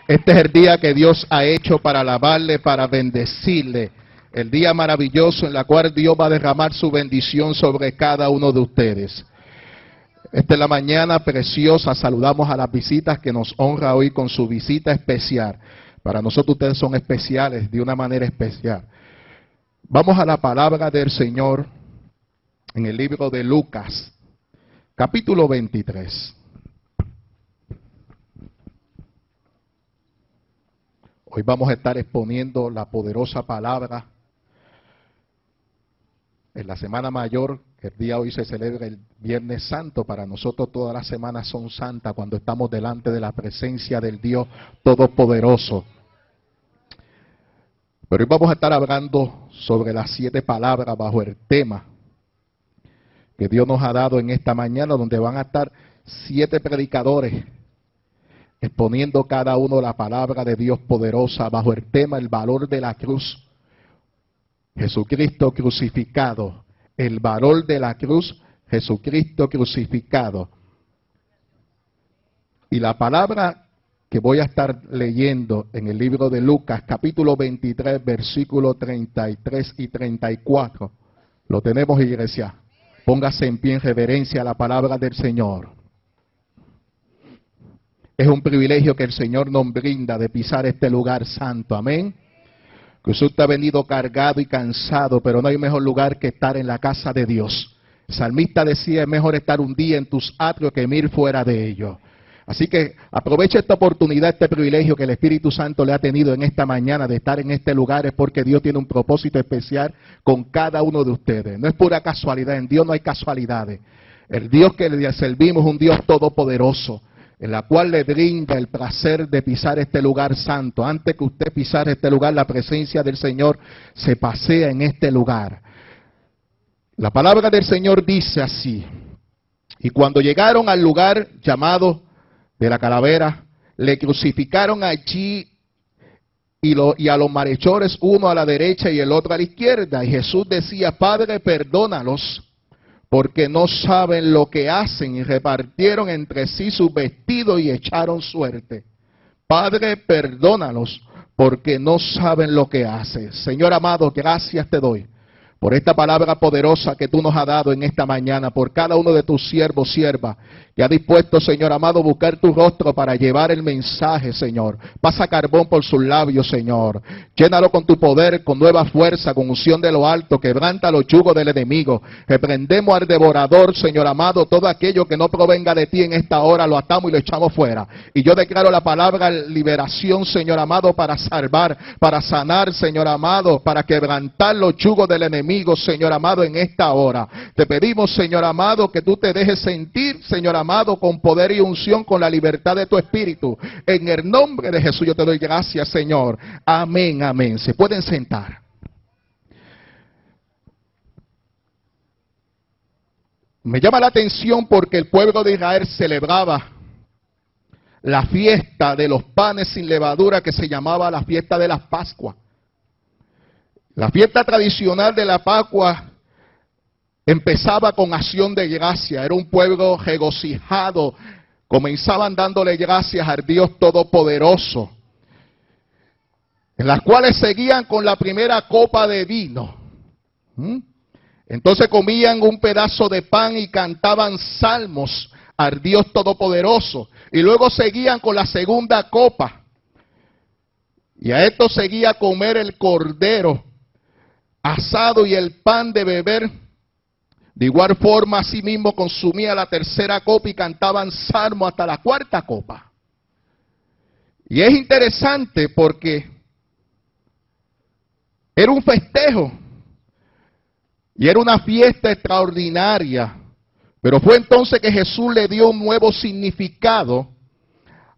Este es el día que Dios ha hecho para alabarle, para bendecirle. El día maravilloso en el cual Dios va a derramar su bendición sobre cada uno de ustedes. Esta es la mañana preciosa. Saludamos a las visitas que nos honra hoy con su visita especial. Para nosotros ustedes son especiales de una manera especial. Vamos a la palabra del Señor en el libro de Lucas, capítulo 23. Hoy vamos a estar exponiendo la poderosa palabra. En la Semana Mayor, el día hoy se celebra el Viernes Santo. Para nosotros todas las semanas son santas cuando estamos delante de la presencia del Dios Todopoderoso. Pero hoy vamos a estar hablando sobre las 7 palabras bajo el tema que Dios nos ha dado en esta mañana, donde van a estar 7 predicadores exponiendo cada uno la palabra de Dios poderosa bajo el tema el valor de la cruz. Jesucristo crucificado, el valor de la cruz, Jesucristo crucificado. Y la palabra que voy a estar leyendo en el libro de Lucas, capítulo 23, versículos 33 y 34. Lo tenemos, iglesia. Póngase en pie en reverencia a la palabra del Señor. Es un privilegio que el Señor nos brinda de pisar este lugar santo. Amén. Que usted ha venido cargado y cansado, pero no hay mejor lugar que estar en la casa de Dios. El salmista decía, es mejor estar un día en tus atrios que 1000 fuera de ellos. Así que aproveche esta oportunidad, este privilegio que el Espíritu Santo le ha tenido en esta mañana de estar en este lugar, es porque Dios tiene un propósito especial con cada uno de ustedes. No es pura casualidad, en Dios no hay casualidades. El Dios que le servimos es un Dios todopoderoso, en la cual le brinda el placer de pisar este lugar santo. Antes que usted pisar este lugar, la presencia del Señor se pasea en este lugar. La palabra del Señor dice así: y cuando llegaron al lugar llamado de la calavera, le crucificaron allí y a los malhechores, uno a la derecha y el otro a la izquierda. Y Jesús decía, Padre, perdónalos, porque no saben lo que hacen. Y repartieron entre sí sus vestidos y echaron suerte. Padre, perdónalos, porque no saben lo que hacen. Señor amado, gracias te doy por esta palabra poderosa que tú nos has dado en esta mañana, por cada uno de tus siervos, siervas, que ha dispuesto, Señor amado, buscar tu rostro para llevar el mensaje, Señor. Pasa carbón por sus labios, Señor. Llénalo con tu poder, con nueva fuerza, con unción de lo alto. Quebranta los yugos del enemigo. Reprendemos al devorador, Señor amado. Todo aquello que no provenga de ti en esta hora lo atamos y lo echamos fuera. Y yo declaro la palabra liberación, Señor amado, para salvar, para sanar, Señor amado, para quebrantar los yugos del enemigo, Señor amado, en esta hora. Te pedimos, Señor amado, que tú te dejes sentir, Señor amado, con poder y unción, con la libertad de tu espíritu. En el nombre de Jesús yo te doy gracias, Señor. Amén, amén. Se pueden sentar. Me llama la atención porque el pueblo de Israel celebraba la fiesta de los panes sin levadura, que se llamaba la fiesta de las Pascuas. La fiesta tradicional de la Pascua empezaba con acción de gracia. Era un pueblo regocijado. Comenzaban dándole gracias al Dios Todopoderoso, en las cuales seguían con la primera copa de vino. Entonces comían un pedazo de pan y cantaban salmos al Dios Todopoderoso. Y luego seguían con la segunda copa. Y a esto seguía comer el cordero asado y el pan de beber. De igual forma, asimismo, consumía la tercera copa y cantaban salmos hasta la cuarta copa. Y es interesante porque era un festejo y era una fiesta extraordinaria. Pero fue entonces que Jesús le dio un nuevo significado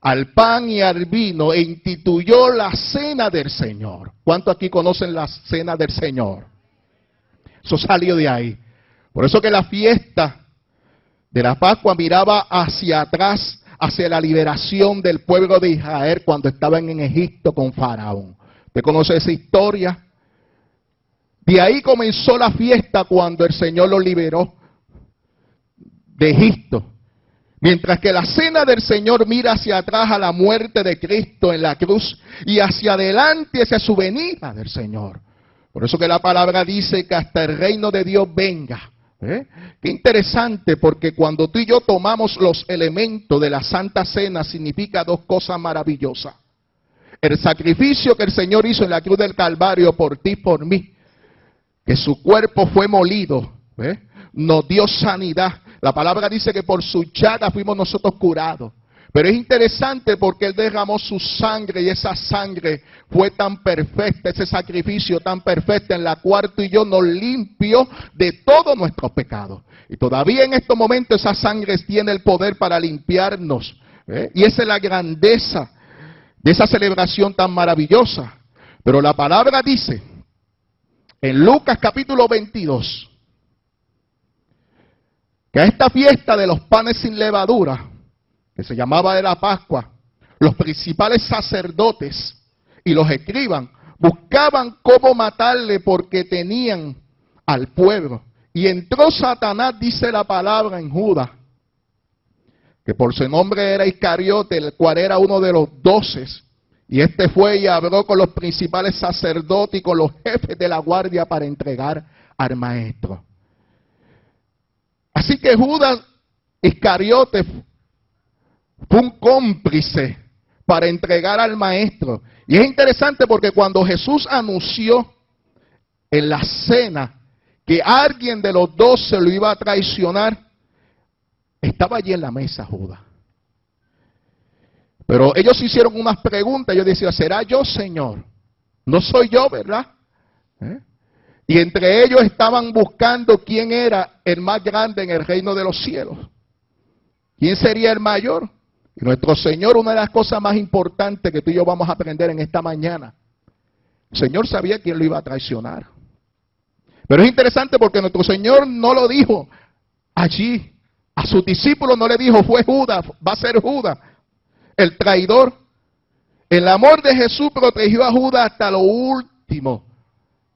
al pan y al vino e instituyó la cena del Señor. ¿Cuántos aquí conocen la cena del Señor? Eso salió de ahí. Por eso que la fiesta de la Pascua miraba hacia atrás, hacia la liberación del pueblo de Israel cuando estaban en Egipto con Faraón. ¿Usted conoce esa historia? De ahí comenzó la fiesta cuando el Señor los liberó de Egipto. Mientras que la cena del Señor mira hacia atrás a la muerte de Cristo en la cruz y hacia adelante hacia su venida del Señor. Por eso que la palabra dice que hasta el reino de Dios venga. Qué interesante, porque cuando tú y yo tomamos los elementos de la Santa Cena significa dos cosas maravillosas. El sacrificio que el Señor hizo en la cruz del Calvario por ti y por mí, que su cuerpo fue molido, nos dio sanidad. La palabra dice que por su llaga fuimos nosotros curados. Pero es interesante porque Él derramó su sangre y esa sangre fue tan perfecta, ese sacrificio tan perfecto en la cual tú y yo nos limpió de todos nuestros pecados. Y todavía en estos momentos esa sangre tiene el poder para limpiarnos. Y esa es la grandeza de esa celebración tan maravillosa. Pero la palabra dice en Lucas capítulo 22 que a esta fiesta de los panes sin levadura, que se llamaba de la Pascua, los principales sacerdotes y los escribas buscaban cómo matarle porque tenían al pueblo. Y entró Satanás, dice la palabra en Judas, que por su nombre era Iscariote, el cual era uno de los 12. Y este fue y habló con los principales sacerdotes y con los jefes de la guardia para entregar al maestro. Así que Judas Iscariote fue un cómplice para entregar al maestro. Y es interesante porque cuando Jesús anunció en la cena que alguien de los 12 lo iba a traicionar, estaba allí en la mesa Judas. Pero ellos hicieron unas preguntas. Ellos decían, ¿será yo, Señor? No soy yo, ¿verdad? Y entre ellos estaban buscando quién era el más grande en el reino de los cielos. ¿Quién sería el mayor? Y nuestro Señor, una de las cosas más importantes que tú y yo vamos a aprender en esta mañana, el Señor sabía quién lo iba a traicionar. Pero es interesante porque nuestro Señor no lo dijo allí. A sus discípulos no le dijo, fue Judas, va a ser Judas, el traidor. El amor de Jesús protegió a Judas hasta lo último,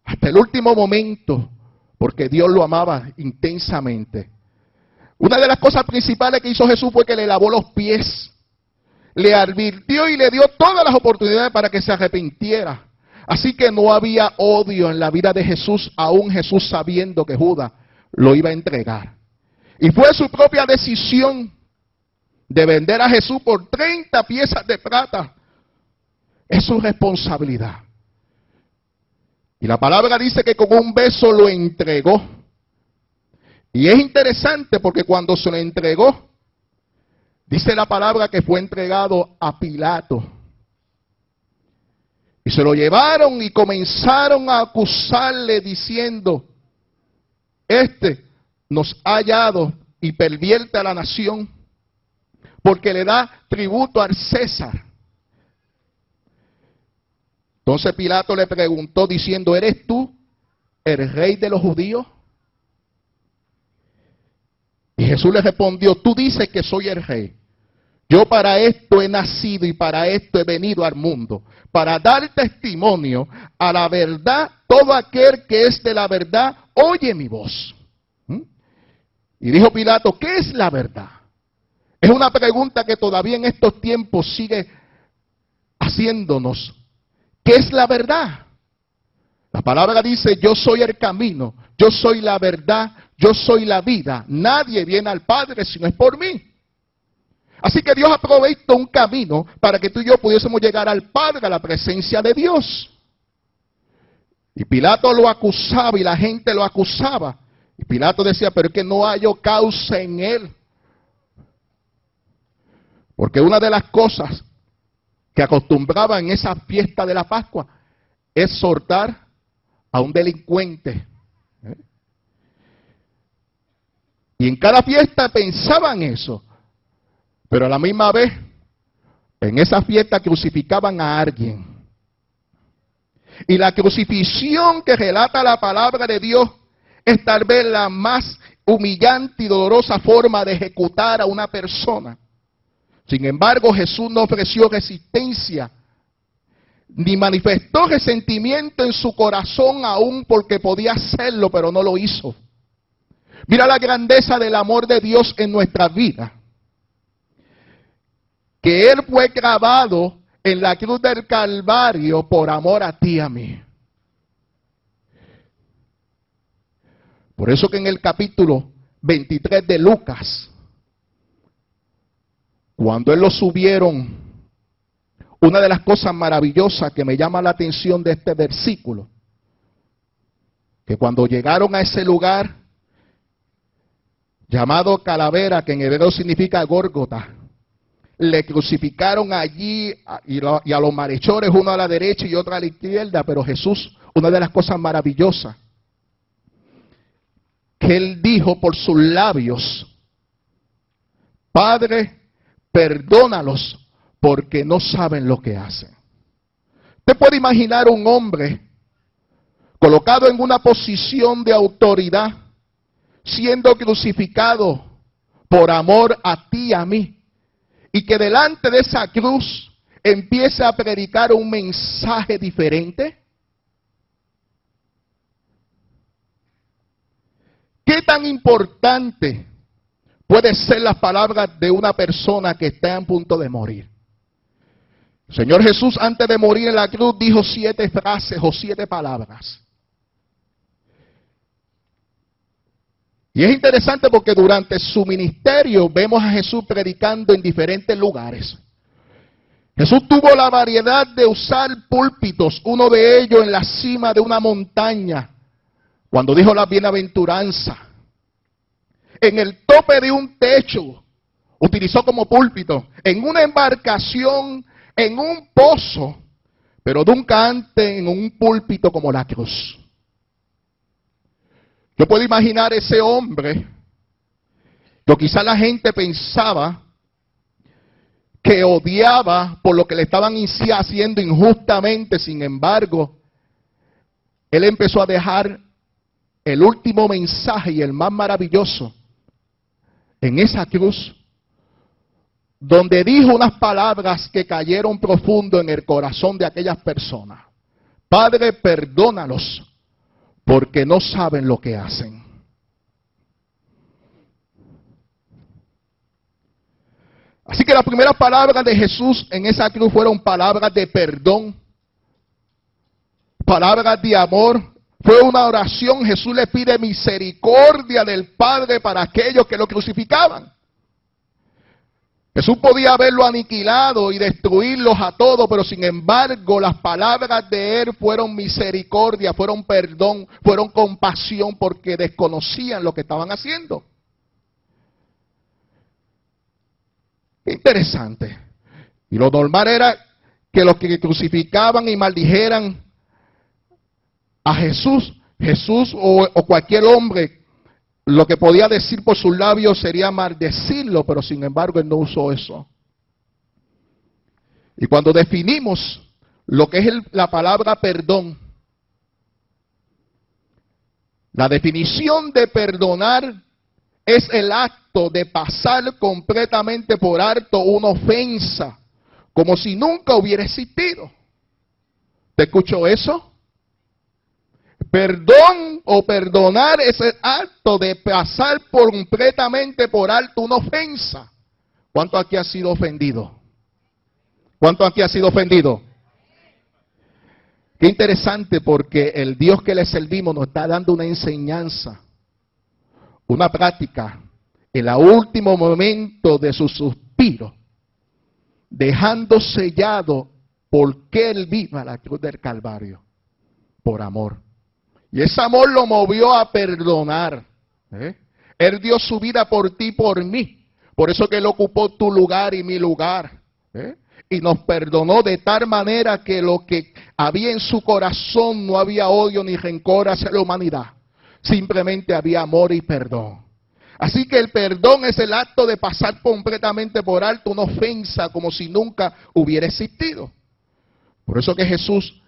hasta el último momento, porque Dios lo amaba intensamente. Una de las cosas principales que hizo Jesús fue que le lavó los pies. Le advirtió y le dio todas las oportunidades para que se arrepintiera. Así que no había odio en la vida de Jesús, aún Jesús sabiendo que Judas lo iba a entregar. Y fue su propia decisión de vender a Jesús por 30 piezas de plata. Es su responsabilidad. Y la palabra dice que con un beso lo entregó. Y es interesante porque cuando se lo entregó, dice la palabra que fue entregado a Pilato. Y se lo llevaron y comenzaron a acusarle diciendo, este nos ha hallado y pervierte a la nación porque le da tributo al César. Entonces Pilato le preguntó diciendo, ¿eres tú el rey de los judíos? Y Jesús le respondió, tú dices que soy el rey. Yo para esto he nacido y para esto he venido al mundo, para dar testimonio a la verdad. Todo aquel que es de la verdad, oye mi voz. Y dijo Pilato, ¿qué es la verdad? Es una pregunta que todavía en estos tiempos sigue haciéndonos. ¿Qué es la verdad? La palabra dice, yo soy el camino, yo soy la verdad, yo soy la vida. Nadie viene al Padre si no es por mí. Así que Dios ha provisto un camino para que tú y yo pudiésemos llegar al Padre, a la presencia de Dios. Y Pilato lo acusaba y la gente lo acusaba. Y Pilato decía, pero es que no hallo causa en él. Porque una de las cosas que acostumbraban en esa fiesta de la Pascua es soltar a un delincuente. Y en cada fiesta pensaban eso. Pero a la misma vez, en esa fiesta crucificaban a alguien. Y la crucifixión que relata la palabra de Dios es tal vez la más humillante y dolorosa forma de ejecutar a una persona. Sin embargo, Jesús no ofreció resistencia, ni manifestó resentimiento en su corazón aún porque podía hacerlo, pero no lo hizo. Mira la grandeza del amor de Dios en nuestra vida. que Él fue clavado en la cruz del Calvario por amor a ti y a mí. Por eso que en el capítulo 23 de Lucas, cuando Él lo subieron, una de las cosas maravillosas que me llama la atención de este versículo, que cuando llegaron a ese lugar llamado Calavera, que en hebreo significa Górgota, le crucificaron allí y a los malhechores, uno a la derecha y otro a la izquierda. Pero Jesús, una de las cosas maravillosas que Él dijo por sus labios: Padre, perdónalos porque no saben lo que hacen. Usted puede imaginar un hombre colocado en una posición de autoridad, siendo crucificado por amor a ti y a mí, y que delante de esa cruz empiece a predicar un mensaje diferente. ¿Qué tan importante puede ser las palabras de una persona que está a punto de morir? El Señor Jesús, antes de morir en la cruz, dijo 7 frases o 7 palabras. Y es interesante porque durante su ministerio vemos a Jesús predicando en diferentes lugares. Jesús tuvo la variedad de usar púlpitos, uno de ellos en la cima de una montaña, cuando dijo la bienaventuranza. En el tope de un techo, utilizó como púlpito. En una embarcación, en un pozo, pero nunca antes en un púlpito como la cruz. Yo puedo imaginar ese hombre, que quizá la gente pensaba que odiaba por lo que le estaban haciendo injustamente. Sin embargo, él empezó a dejar el último mensaje y el más maravilloso en esa cruz, donde dijo unas palabras que cayeron profundo en el corazón de aquellas personas: Padre, perdónalos porque no saben lo que hacen. Así que las primeras palabras de Jesús en esa cruz fueron palabras de perdón, palabras de amor. Fue una oración. Jesús le pide misericordia del Padre para aquellos que lo crucificaban. Jesús podía haberlo aniquilado y destruirlos a todos, pero sin embargo las palabras de Él fueron misericordia, fueron perdón, fueron compasión, porque desconocían lo que estaban haciendo. Interesante. Y lo normal era que los que crucificaban y maldijeran a Jesús o cualquier hombre, lo que podía decir por sus labios sería maldecirlo, pero sin embargo Él no usó eso. Y cuando definimos lo que es la palabra perdón, la definición de perdonar es el acto de pasar completamente por alto una ofensa, como si nunca hubiera existido. ¿Te escuchó eso? Perdón o perdonar es el acto de pasar completamente por alto una ofensa. ¿Cuánto aquí ha sido ofendido? ¿Cuánto aquí ha sido ofendido? Qué interesante, porque el Dios que le servimos nos está dando una enseñanza, una práctica, en el último momento de su suspiro, dejando sellado por qué Él vino a la cruz del Calvario, por amor. Y ese amor lo movió a perdonar. Él dio su vida por ti y por mí. Por eso que Él ocupó tu lugar y mi lugar. Y nos perdonó de tal manera que lo que había en su corazón no había odio ni rencor hacia la humanidad. Simplemente había amor y perdón. Así que el perdón es el acto de pasar completamente por alto una ofensa como si nunca hubiera existido. Por eso que Jesús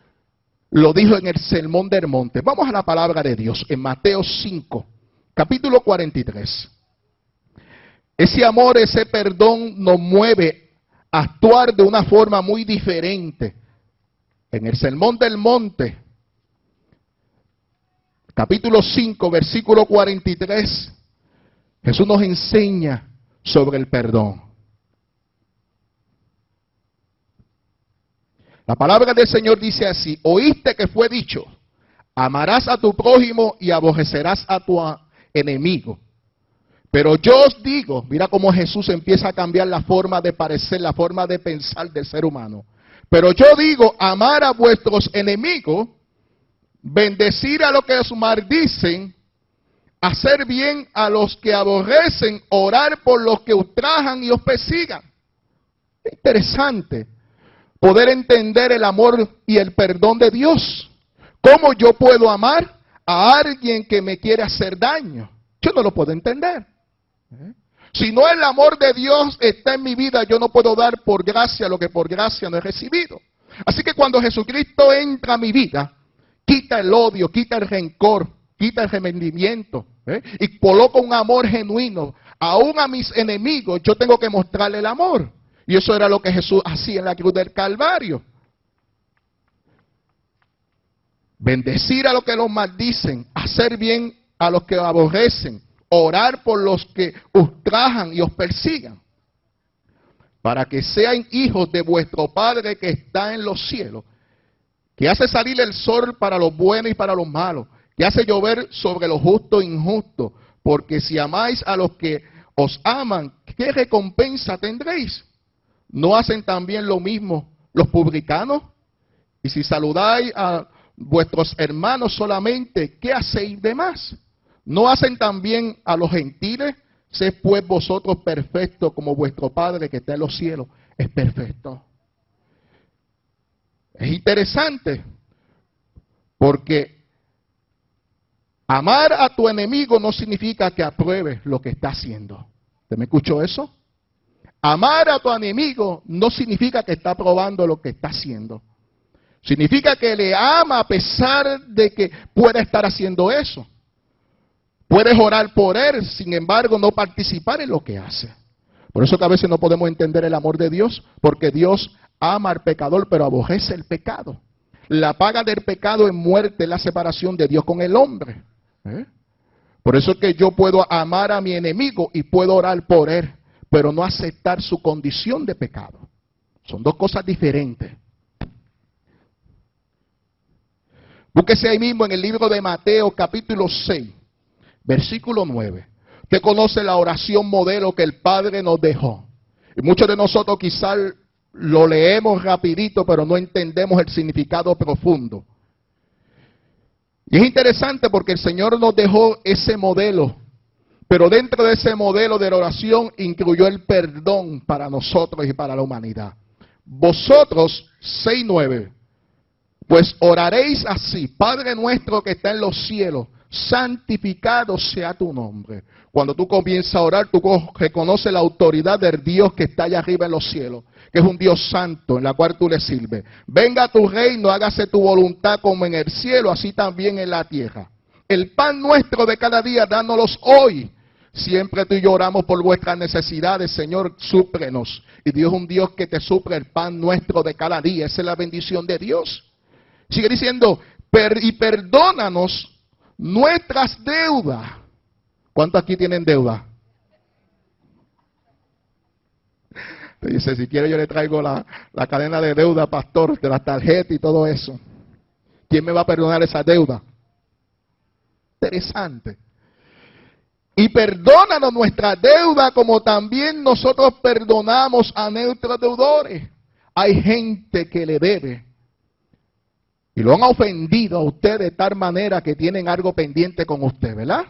lo dijo en el Sermón del Monte. Vamos a la palabra de Dios en Mateo 5, capítulo 43. Ese amor, ese perdón nos mueve a actuar de una forma muy diferente. En el Sermón del Monte, capítulo 5, versículo 43, Jesús nos enseña sobre el perdón. La palabra del Señor dice así: oíste que fue dicho, amarás a tu prójimo y aborrecerás a tu enemigo. Pero yo os digo, mira cómo Jesús empieza a cambiar la forma de parecer, la forma de pensar del ser humano. Pero yo digo, amar a vuestros enemigos, bendecir a los que os maldicen, hacer bien a los que aborrecen, orar por los que ultrajan y os persigan. Es interesante poder entender el amor y el perdón de Dios. ¿Cómo yo puedo amar a alguien que me quiere hacer daño? Yo no lo puedo entender. Si no el amor de Dios está en mi vida, yo no puedo dar por gracia lo que por gracia no he recibido. Así que cuando Jesucristo entra a mi vida, quita el odio, quita el rencor, quita el remordimiento, y coloca un amor genuino. Aún a mis enemigos yo tengo que mostrarle el amor. Y eso era lo que Jesús hacía en la cruz del Calvario. Bendecir a los que los maldicen, hacer bien a los que aborrecen, orar por los que ultrajan y os persigan, para que sean hijos de vuestro Padre que está en los cielos, que hace salir el sol para los buenos y para los malos, que hace llover sobre los justos e injustos, porque si amáis a los que os aman, ¿qué recompensa tendréis? ¿No hacen también lo mismo los publicanos? Y si saludáis a vuestros hermanos solamente, ¿qué hacéis de más? ¿No hacen también a los gentiles? Sed pues vosotros perfectos como vuestro Padre que está en los cielos es perfecto. Es interesante porque amar a tu enemigo no significa que apruebes lo que está haciendo. ¿Usted me escuchó eso? Amar a tu enemigo no significa que está aprobando lo que está haciendo. Significa que le ama a pesar de que pueda estar haciendo eso. Puedes orar por él, sin embargo, no participar en lo que hace. Por eso que a veces no podemos entender el amor de Dios, porque Dios ama al pecador, pero aborrece el pecado. La paga del pecado es muerte, la separación de Dios con el hombre. Por eso es que yo puedo amar a mi enemigo y puedo orar por él, pero no aceptar su condición de pecado. Son dos cosas diferentes. Búsquese ahí mismo en el libro de Mateo, capítulo 6. Versículo 9. Usted conoce la oración modelo que el Padre nos dejó. Y muchos de nosotros quizás lo leemos rapidito, pero no entendemos el significado profundo. Y es interesante porque el Señor nos dejó ese modelo. Pero dentro de ese modelo de la oración incluyó el perdón para nosotros y para la humanidad. Vosotros, 6:9. Pues oraréis así: Padre nuestro que está en los cielos, santificado sea tu nombre. Cuando tú comienzas a orar, tú reconoces la autoridad del Dios que está allá arriba en los cielos, que es un Dios santo en la cual tú le sirves. Venga a tu reino, hágase tu voluntad como en el cielo, así también en la tierra. El pan nuestro de cada día, dánoslos hoy. Siempre tú y yo oramos por vuestras necesidades, Señor, súplenos. Y Dios es un Dios que te suple el pan nuestro de cada día. Esa es la bendición de Dios. Sigue diciendo, y perdónanos nuestras deudas. ¿Cuántos aquí tienen deuda? Te dice, si quiere yo le traigo la cadena de deuda, pastor, de la tarjeta y todo eso. ¿Quién me va a perdonar esa deuda? Interesante. Y perdónanos nuestra deuda como también nosotros perdonamos a nuestros deudores. Hay gente que le debe y lo han ofendido a usted de tal manera que tienen algo pendiente con usted, ¿verdad?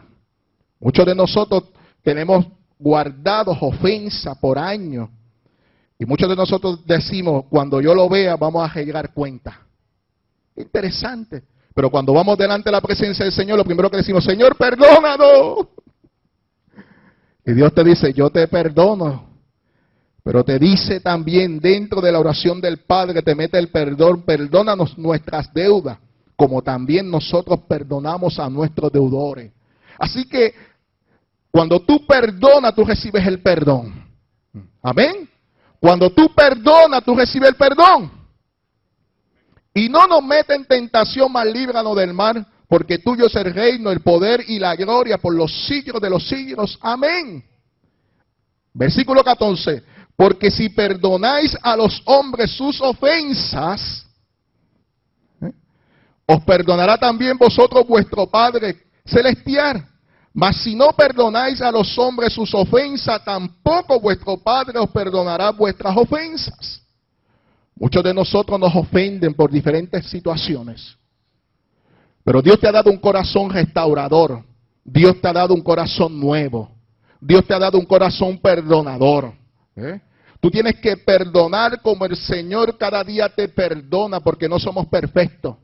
Muchos de nosotros tenemos guardados ofensas por años. Y muchos de nosotros decimos, cuando yo lo vea, vamos a arreglar cuenta. Interesante. Pero cuando vamos delante de la presencia del Señor, lo primero que decimos, Señor, perdónanos. Y Dios te dice, yo te perdono. Pero te dice también dentro de la oración del Padre, te mete el perdón, perdónanos nuestras deudas, como también nosotros perdonamos a nuestros deudores. Así que cuando tú perdonas, tú recibes el perdón. Amén. Cuando tú perdonas, tú recibes el perdón. Y no nos mete en tentación, mas líbranos del mal, porque tuyo es el reino, el poder y la gloria por los siglos de los siglos. Amén. Versículo 14. Porque si perdonáis a los hombres sus ofensas, os perdonará también vosotros vuestro Padre celestial. Mas si no perdonáis a los hombres sus ofensas, tampoco vuestro Padre os perdonará vuestras ofensas. Muchos de nosotros nos ofenden por diferentes situaciones. Pero Dios te ha dado un corazón restaurador. Dios te ha dado un corazón nuevo. Dios te ha dado un corazón perdonador. Tú tienes que perdonar como el Señor cada día te perdona, porque no somos perfectos.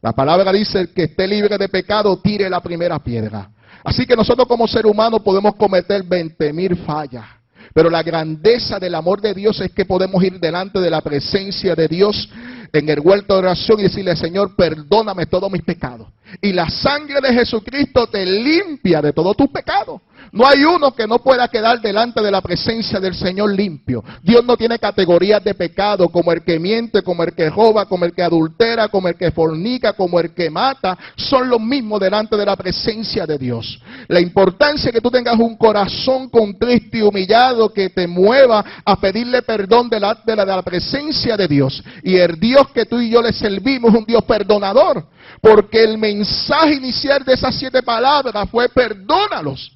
La palabra dice: el que esté libre de pecado, tire la primera piedra. Así que nosotros como ser humano podemos cometer 20,000 fallas. Pero la grandeza del amor de Dios es que podemos ir delante de la presencia de Dios en el huerto de oración y decirle: Señor, perdóname todos mis pecados. Y la sangre de Jesucristo te limpia de todos tus pecados. No hay uno que no pueda quedar delante de la presencia del Señor limpio. Dios no tiene categorías de pecado, como el que miente, como el que roba, como el que adultera, como el que fornica, como el que mata. Son los mismos delante de la presencia de Dios. La importancia es que tú tengas un corazón contrito y humillado que te mueva a pedirle perdón delante de la presencia de Dios. Y el Dios que tú y yo le servimos es un Dios perdonador. Porque el mensaje inicial de esas 7 palabras fue: perdónalos,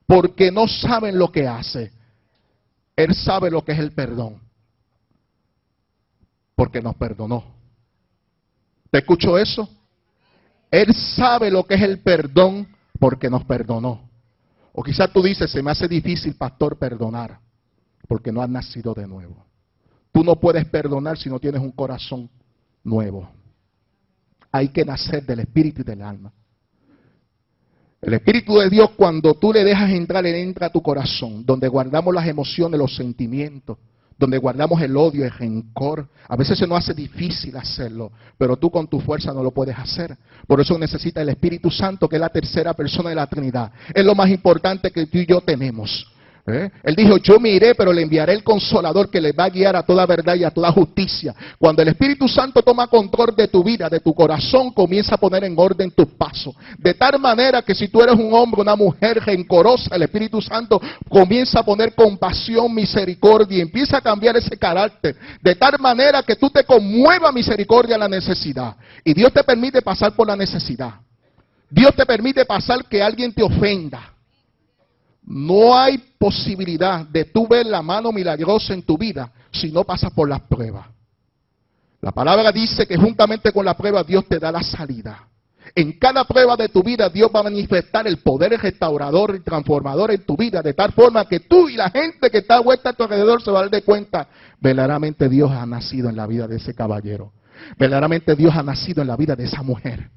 porque no saben lo que hace. Él sabe lo que es el perdón, porque nos perdonó. ¿Te escuchó eso? Él sabe lo que es el perdón, porque nos perdonó. O quizás tú dices: se me hace difícil, pastor, perdonar, porque no has nacido de nuevo. Tú no puedes perdonar si no tienes un corazón nuevo. Hay que nacer del espíritu y del alma. El Espíritu de Dios, cuando tú le dejas entrar, Él entra a tu corazón, donde guardamos las emociones, los sentimientos, donde guardamos el odio, el rencor. A veces se nos hace difícil hacerlo, pero tú con tu fuerza no lo puedes hacer. Por eso necesitas el Espíritu Santo, que es la tercera persona de la Trinidad. Es lo más importante que tú y yo tenemos. Él dijo: yo me iré, pero le enviaré el Consolador, que le va a guiar a toda verdad y a toda justicia. Cuando el Espíritu Santo toma control de tu vida, de tu corazón, comienza a poner en orden tus pasos. De tal manera que si tú eres un hombre, una mujer rencorosa, el Espíritu Santo comienza a poner compasión, misericordia, y empieza a cambiar ese carácter. De tal manera que tú te conmueva misericordia en la necesidad. Y Dios te permite pasar por la necesidad. Dios te permite pasar que alguien te ofenda. No hay posibilidad de tú ver la mano milagrosa en tu vida si no pasas por las pruebas. La palabra dice que juntamente con la prueba Dios te da la salida. En cada prueba de tu vida Dios va a manifestar el poder restaurador y transformador en tu vida, de tal forma que tú y la gente que está vuelta a tu alrededor se va a dar de cuenta: verdaderamente Dios ha nacido en la vida de ese caballero. Verdaderamente Dios ha nacido en la vida de esa mujer.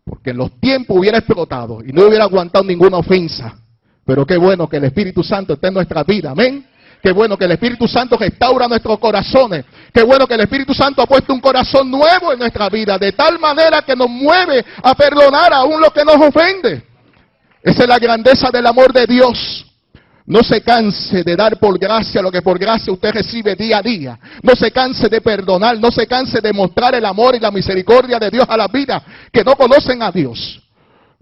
Porque en los tiempos hubiera explotado y no hubiera aguantado ninguna ofensa. Pero qué bueno que el Espíritu Santo esté en nuestra vida, amén. Qué bueno que el Espíritu Santo restaura nuestros corazones. Qué bueno que el Espíritu Santo ha puesto un corazón nuevo en nuestra vida, de tal manera que nos mueve a perdonar aún lo que nos ofende. Esa es la grandeza del amor de Dios. No se canse de dar por gracia lo que por gracia usted recibe día a día. No se canse de perdonar, no se canse de mostrar el amor y la misericordia de Dios a las vidas que no conocen a Dios.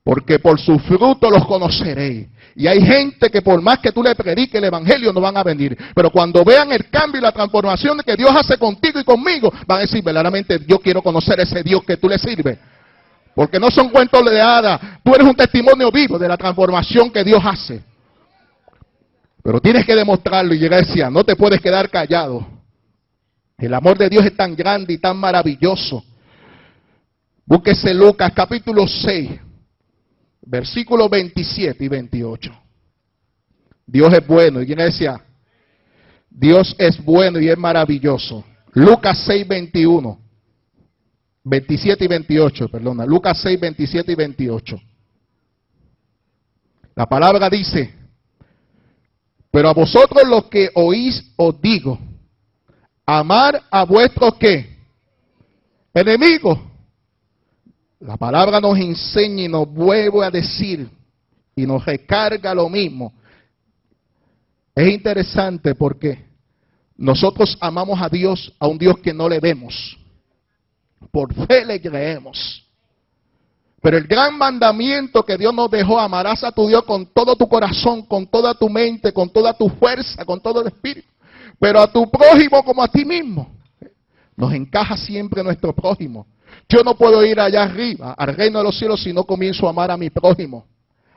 Porque por su fruto los conoceréis. Y hay gente que por más que tú le prediques el evangelio no van a venir. Pero cuando vean el cambio y la transformación que Dios hace contigo y conmigo, van a decir: verdaderamente yo quiero conocer ese Dios que tú le sirves. Porque no son cuentos de hadas. Tú eres un testimonio vivo de la transformación que Dios hace. Pero tienes que demostrarlo. Y iglesia, no te puedes quedar callado. El amor de Dios es tan grande y tan maravilloso. Búsquese Lucas capítulo 6. Versículos 27 y 28. Dios es bueno, iglesia. Dios es bueno y es maravilloso. Lucas 6, 21. 27 y 28, perdona. Lucas 6, 27 y 28. La palabra dice: pero a vosotros los que oís os digo, amar a vuestros ¿qué? Enemigos. La palabra nos enseña y nos vuelve a decir y nos recarga lo mismo. Es interesante porque nosotros amamos a Dios, a un Dios que no le vemos. Por fe le creemos. Pero el gran mandamiento que Dios nos dejó: amarás a tu Dios con todo tu corazón, con toda tu mente, con toda tu fuerza, con todo el espíritu. Pero a tu prójimo como a ti mismo. Nos encaja siempre nuestro prójimo. Yo no puedo ir allá arriba, al reino de los cielos, si no comienzo a amar a mi prójimo,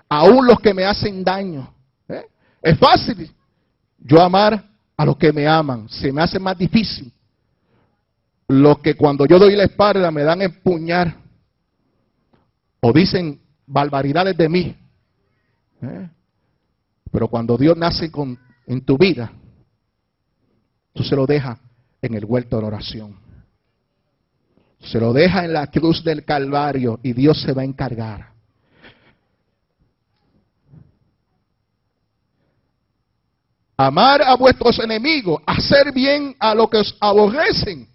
aún los que me hacen daño. Es fácil yo amar a los que me aman, se me hace más difícil los que cuando yo doy la espalda me dan empuñar o dicen barbaridades de mí. Pero cuando Dios nace en tu vida, tú se lo dejas en el huerto de la oración. Se lo deja en la cruz del Calvario y Dios se va a encargar. Amar a vuestros enemigos, hacer bien a los que os aborrecen,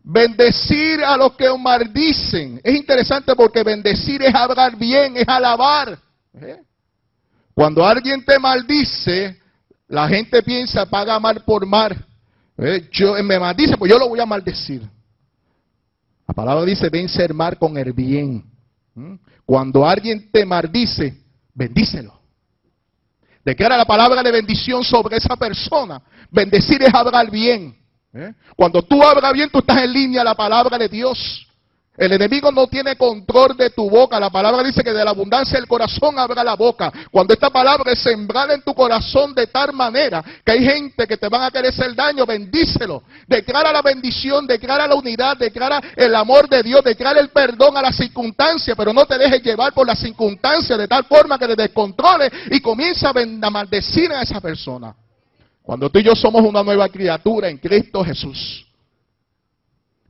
bendecir a los que os maldicen. Es interesante porque bendecir es hablar bien, es alabar. Cuando alguien te maldice, la gente piensa, paga mal por mal. Me maldice, pues yo lo voy a maldecir. La palabra dice, vence el mal con el bien. Cuando alguien te maldice, bendícelo. Declara la palabra de bendición sobre esa persona. Bendecir es hablar bien. Cuando tú hablas bien, tú estás en línea a la palabra de Dios. El enemigo no tiene control de tu boca. La palabra dice que de la abundancia del corazón habla la boca. Cuando esta palabra es sembrada en tu corazón de tal manera que hay gente que te van a querer hacer daño, bendícelo. Declara la bendición, declara la unidad, declara el amor de Dios, declara el perdón a las circunstancias, pero no te dejes llevar por las circunstancias de tal forma que te descontroles y comienza a maldecir a esa persona. Cuando tú y yo somos una nueva criatura en Cristo Jesús,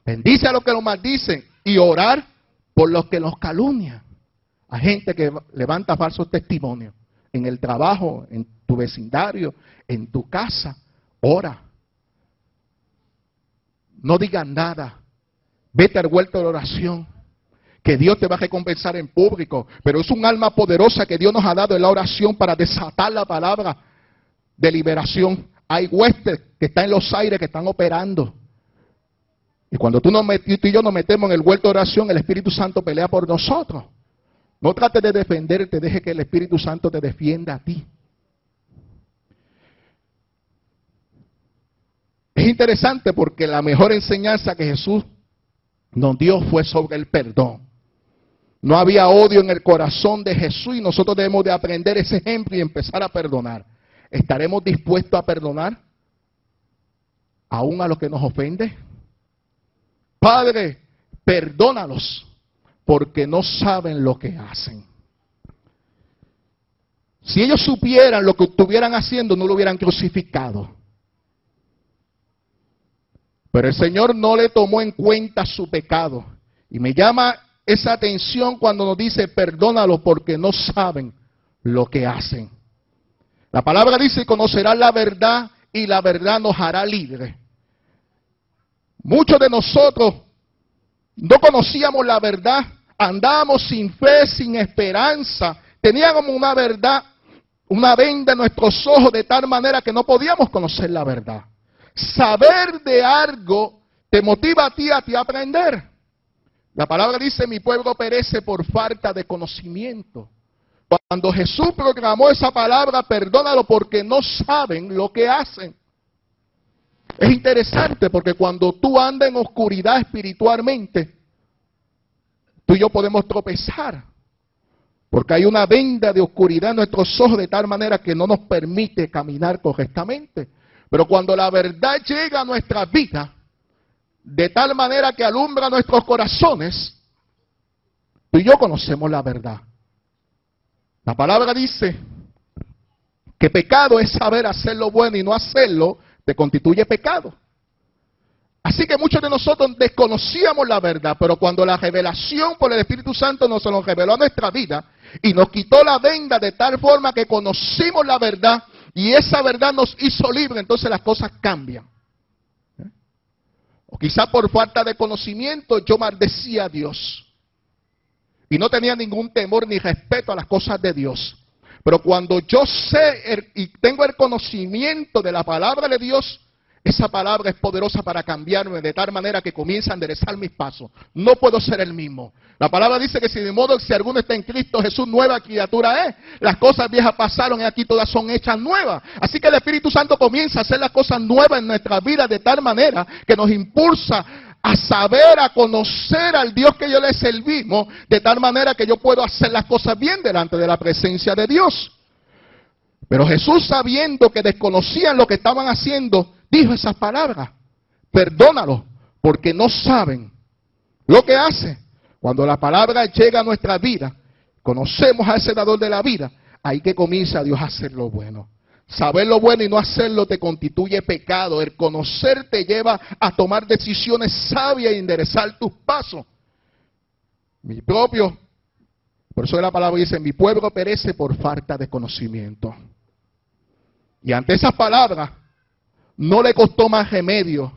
bendice a los que nos maldicen y orar por los que nos calumnian. A gente que levanta falsos testimonios en el trabajo, en tu vecindario, en tu casa. Ora. No digas nada. Vete al huerto de la oración, que Dios te va a recompensar en público. Pero es un alma poderosa que Dios nos ha dado en la oración para desatar la palabra de liberación. Hay huestes que están en los aires que están operando. Y cuando tú y yo nos metemos en el huerto de oración, el Espíritu Santo pelea por nosotros. No trates de defenderte, deje que el Espíritu Santo te defienda a ti. Es interesante porque la mejor enseñanza que Jesús nos dio fue sobre el perdón. No había odio en el corazón de Jesús y nosotros debemos de aprender ese ejemplo y empezar a perdonar. ¿Estaremos dispuestos a perdonar aún a los que nos ofenden? Padre, perdónalos porque no saben lo que hacen. Si ellos supieran lo que estuvieran haciendo, no lo hubieran crucificado. Pero el Señor no le tomó en cuenta su pecado. Y me llama esa atención cuando nos dice, perdónalos porque no saben lo que hacen. La palabra dice, conocerán la verdad y la verdad nos hará libres. Muchos de nosotros no conocíamos la verdad, andábamos sin fe, sin esperanza, teníamos una verdad, una venda en nuestros ojos de tal manera que no podíamos conocer la verdad. Saber de algo te motiva a ti a aprender. La palabra dice, mi pueblo perece por falta de conocimiento. Cuando Jesús proclamó esa palabra, perdónalo porque no saben lo que hacen. Es interesante porque cuando tú andas en oscuridad espiritualmente, tú y yo podemos tropezar. Porque hay una venda de oscuridad en nuestros ojos de tal manera que no nos permite caminar correctamente. Pero cuando la verdad llega a nuestras vidas, de tal manera que alumbra nuestros corazones, tú y yo conocemos la verdad. La palabra dice que pecado es saber hacer lo bueno y no hacerlo, te constituye pecado. Así que muchos de nosotros desconocíamos la verdad, pero cuando la revelación por el Espíritu Santo nos lo reveló a nuestra vida y nos quitó la venda de tal forma que conocimos la verdad y esa verdad nos hizo libre, entonces las cosas cambian. O quizá por falta de conocimiento yo maldecía a Dios y no tenía ningún temor ni respeto a las cosas de Dios. Pero cuando yo sé y tengo el conocimiento de la palabra de Dios, esa palabra es poderosa para cambiarme de tal manera que comienza a enderezar mis pasos. No puedo ser el mismo. La palabra dice que de modo que si alguno está en Cristo Jesús, nueva criatura es. Las cosas viejas pasaron y aquí todas son hechas nuevas. Así que el Espíritu Santo comienza a hacer las cosas nuevas en nuestra vida de tal manera que nos impulsa a saber, a conocer al Dios que yo le servimos, de tal manera que yo puedo hacer las cosas bien delante de la presencia de Dios. Pero Jesús, sabiendo que desconocían lo que estaban haciendo, dijo esas palabras: perdónalos, porque no saben lo que hacen. Cuando la palabra llega a nuestra vida, conocemos a ese dador de la vida, ahí que comienza Dios a hacer lo bueno. Saber lo bueno y no hacerlo te constituye pecado. El conocer te lleva a tomar decisiones sabias y enderezar tus pasos. Por eso la palabra dice: mi pueblo perece por falta de conocimiento. Y ante esas palabras, no le costó más remedio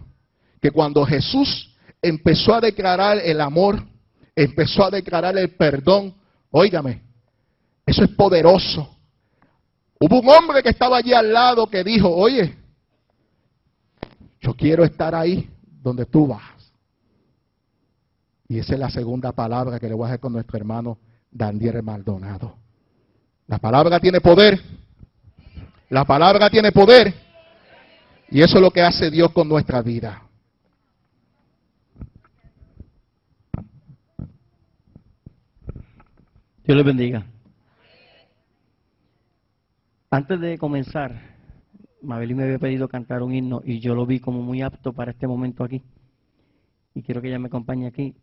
que cuando Jesús empezó a declarar el amor, empezó a declarar el perdón. Óigame, eso es poderoso. Hubo un hombre que estaba allí al lado que dijo: oye, yo quiero estar ahí donde tú vas. Y esa es la segunda palabra que le voy a hacer con nuestro hermano Daniel Maldonado. La palabra tiene poder. La palabra tiene poder. Y eso es lo que hace Dios con nuestra vida. Dios les bendiga. Antes de comenzar, Mabel me había pedido cantar un himno y yo lo vi como muy apto para este momento aquí. Y quiero que ella me acompañe aquí.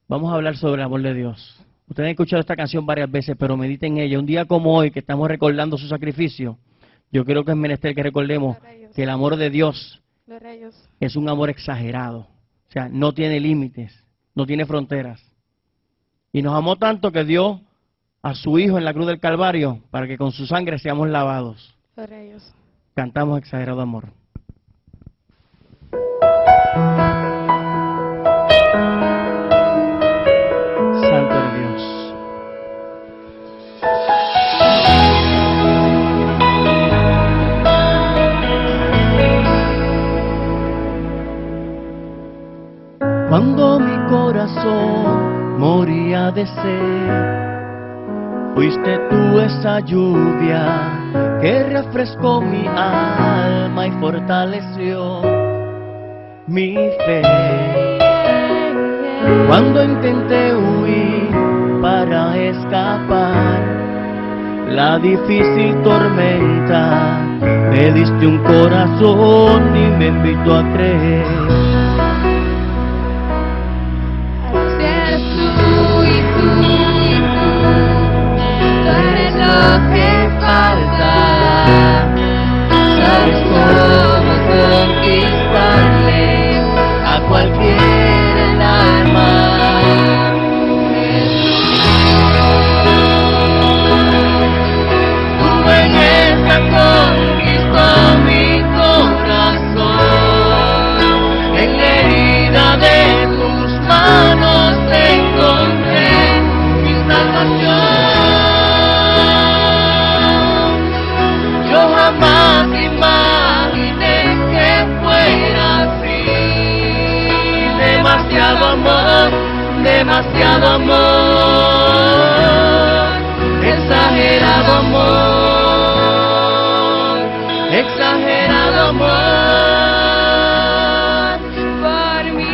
Vamos a hablar sobre el amor de Dios. Ustedes han escuchado esta canción varias veces, pero mediten en ella. Un día como hoy, que estamos recordando su sacrificio, yo creo que es menester que recordemos que el amor de Dios es un amor exagerado. O sea, no tiene límites, no tiene fronteras. Y nos amó tanto que dio a su Hijo en la cruz del Calvario para que con su sangre seamos lavados. Cantamos Exagerado Amor. Santo de Dios. Cuando mi corazón moría de sed, fuiste tú esa lluvia que refrescó mi alma y fortaleció mi fe. Cuando intenté huir para escapar la difícil tormenta, me diste un corazón y me invitó a creer. Sabes cómo conquistarle a cualquiera el alma. Tu belleza conquistó mi corazón. En la herida de tus manos encontré mi salvación. Jamás imaginé que fuera así. Demasiado amor, demasiado amor. Exagerado amor, exagerado amor por mí.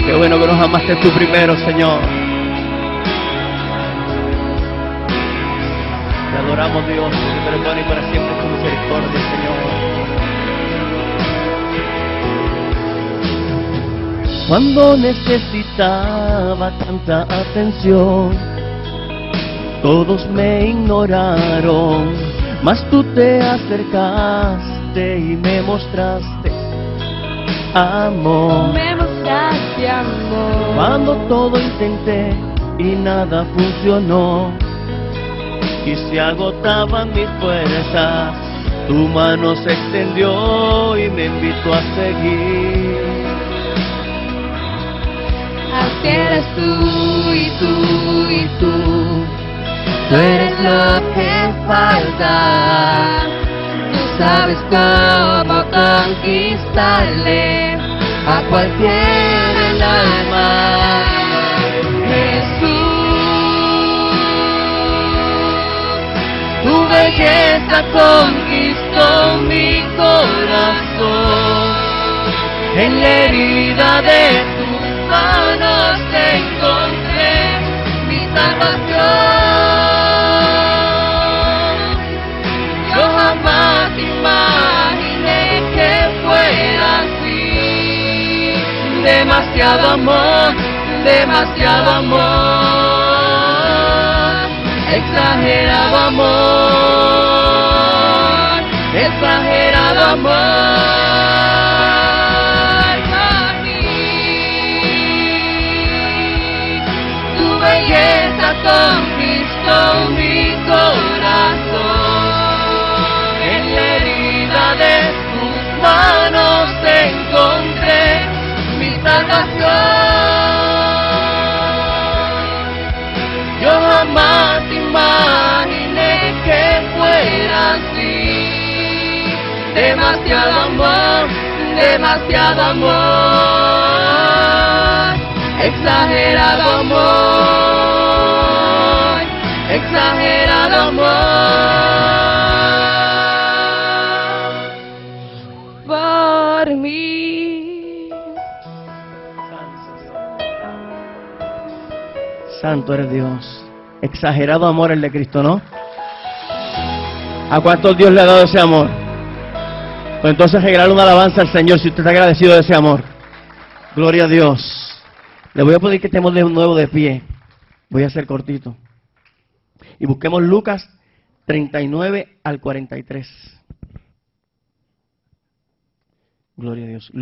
Qué bueno que nos amaste tú primero, Señor. Adoramos, Dios, que perdone para siempre tu misericordia, Señor. Cuando necesitaba tanta atención, todos me ignoraron, mas tú te acercaste y me mostraste amor. Me mostraste amor. Cuando todo intenté y nada funcionó, y se agotaban mis fuerzas, tu mano se extendió y me invitó a seguir. Así eres tú y tú y tú. Tú eres lo que falta. Tú sabes cómo conquistarle a cualquiera el alma. Tu belleza conquistó mi corazón. En la herida de tus manos encontré mi salvación. Yo jamás imaginé que fuera así. Demasiado amor, demasiado amor, exagerado amor, exagerado amor. Belleza conquistó mi corazón. En la herida de tus manos encontré mi salvación. Yo jamás imaginé que fuera así. Demasiado amor, demasiado amor, exagerado amor, exagerado amor por mí. Santo eres Dios. Exagerado amor el de Cristo, ¿no? ¿A cuántos Dios le ha dado ese amor? Pues entonces regalarle una alabanza al Señor si usted está agradecido de ese amor. Gloria a Dios. Le voy a pedir que estemos de nuevo de pie. Voy a ser cortito. Y busquemos Lucas 39 al 43. Gloria a Dios.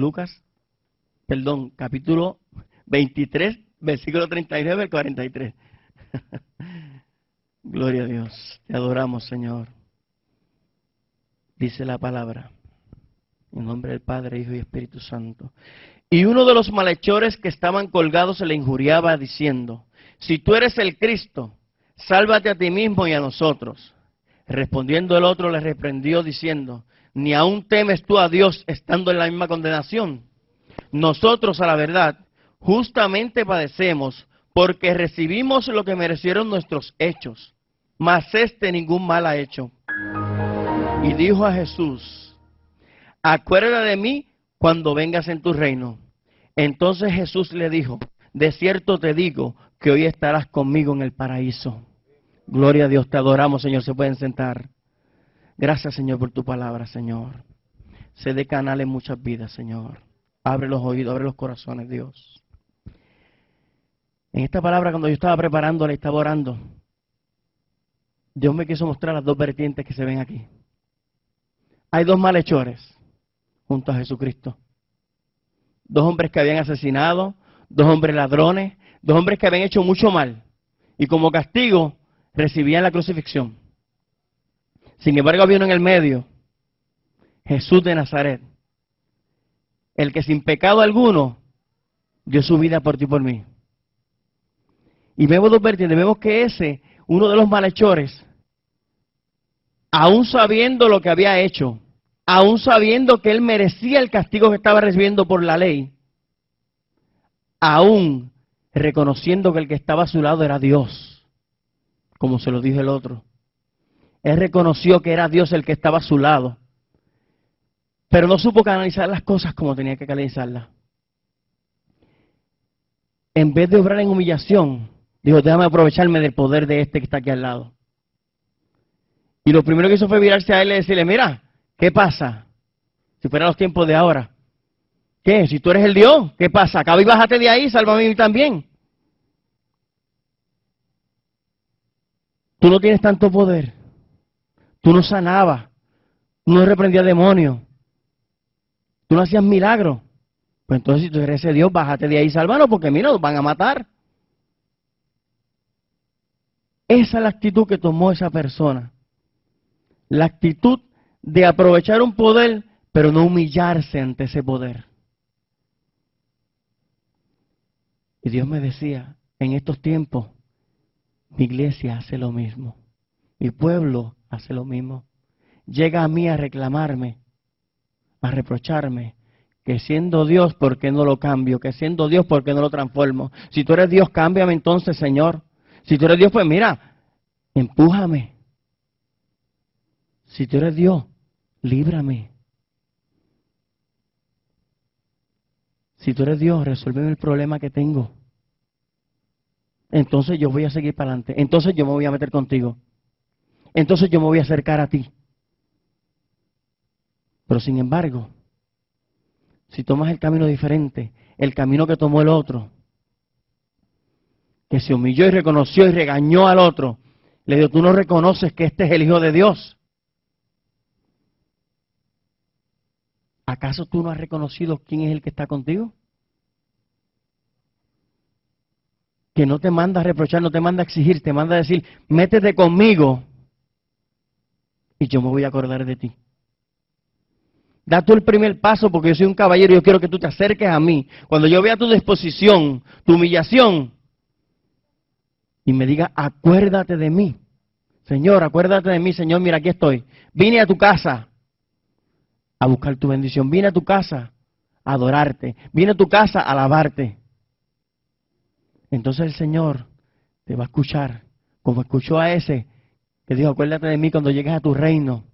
Capítulo 23, versículo 39 al 43. Gloria a Dios. Te adoramos, Señor. Dice la palabra. En nombre del Padre, Hijo y Espíritu Santo. Y uno de los malhechores que estaban colgados se le injuriaba diciendo: si tú eres el Cristo, sálvate a ti mismo y a nosotros. Respondiendo el otro le reprendió diciendo: ¿ni aún temes tú a Dios estando en la misma condenación? Nosotros, a la verdad, justamente padecemos porque recibimos lo que merecieron nuestros hechos, mas este ningún mal ha hecho. Y dijo a Jesús: acuérdate de mí cuando vengas en tu reino. Entonces Jesús le dijo: de cierto te digo que hoy estarás conmigo en el paraíso. Gloria a Dios, te adoramos, Señor. Se pueden sentar. Gracias, Señor, por tu palabra, Señor. Sé de canal en muchas vidas, Señor. Abre los oídos, abre los corazones, Dios. En esta palabra, cuando yo estaba preparándola y estaba orando, Dios me quiso mostrar las dos vertientes que se ven aquí. Hay dos malhechores junto a Jesucristo. Dos hombres que habían asesinado, dos hombres ladrones, dos hombres que habían hecho mucho mal. Y como castigo recibían la crucifixión. Sin embargo, había uno en el medio, Jesús de Nazaret, el que sin pecado alguno dio su vida por ti y por mí. Y vemos dos vertientes. Vemos que ese, uno de los malhechores, aún sabiendo lo que había hecho, aún sabiendo que él merecía el castigo que estaba recibiendo por la ley, aún reconociendo que el que estaba a su lado era Dios, como se lo dijo el otro. Él reconoció que era Dios el que estaba a su lado, pero no supo canalizar las cosas como tenía que canalizarlas. En vez de obrar en humillación, dijo: déjame aprovecharme del poder de este que está aquí al lado. Y lo primero que hizo fue virarse a él y decirle: mira, ¿qué pasa? Si fueran los tiempos de ahora. ¿Qué? Si tú eres el Dios, ¿qué pasa? Acaba y bájate de ahí, sálvame a mí también. Tú no tienes tanto poder. Tú no sanabas. Tú no reprendías demonios. Tú no hacías milagros. Pues entonces, si tú eres ese Dios, bájate de ahí y sálvanos, porque mira, nos van a matar. Esa es la actitud que tomó esa persona. La actitud de aprovechar un poder, pero no humillarse ante ese poder. Y Dios me decía: en estos tiempos, mi iglesia hace lo mismo. Mi pueblo hace lo mismo. Llega a mí a reclamarme, a reprocharme, que siendo Dios, ¿por qué no lo cambio? Que siendo Dios, ¿por qué no lo transformo? Si tú eres Dios, cámbiame entonces, Señor. Si tú eres Dios, pues mira, empújame. Si tú eres Dios, líbrame. si tú eres Dios, resuélveme el problema que tengo. Entonces yo voy a seguir para adelante. Entonces yo me voy a meter contigo. Entonces yo me voy a acercar a ti. Pero sin embargo, si tomas el camino diferente, el camino que tomó el otro, que se humilló y reconoció y regañó al otro, le dijo, tú no reconoces que este es el Hijo de Dios. ¿Acaso tú no has reconocido quién es el que está contigo? Que no te manda a reprochar, no te manda a exigir, te manda a decir, métete conmigo y yo me voy a acordar de ti. Da tú el primer paso porque yo soy un caballero y yo quiero que tú te acerques a mí. Cuando yo vea tu disposición, tu humillación, y me diga, acuérdate de mí. Señor, acuérdate de mí, Señor, mira, aquí estoy. Vine a tu casa a buscar tu bendición. Vine a tu casa a adorarte. Vine a tu casa a alabarte. Entonces el Señor te va a escuchar, como escuchó a ese que dijo, acuérdate de mí cuando llegues a tu reino.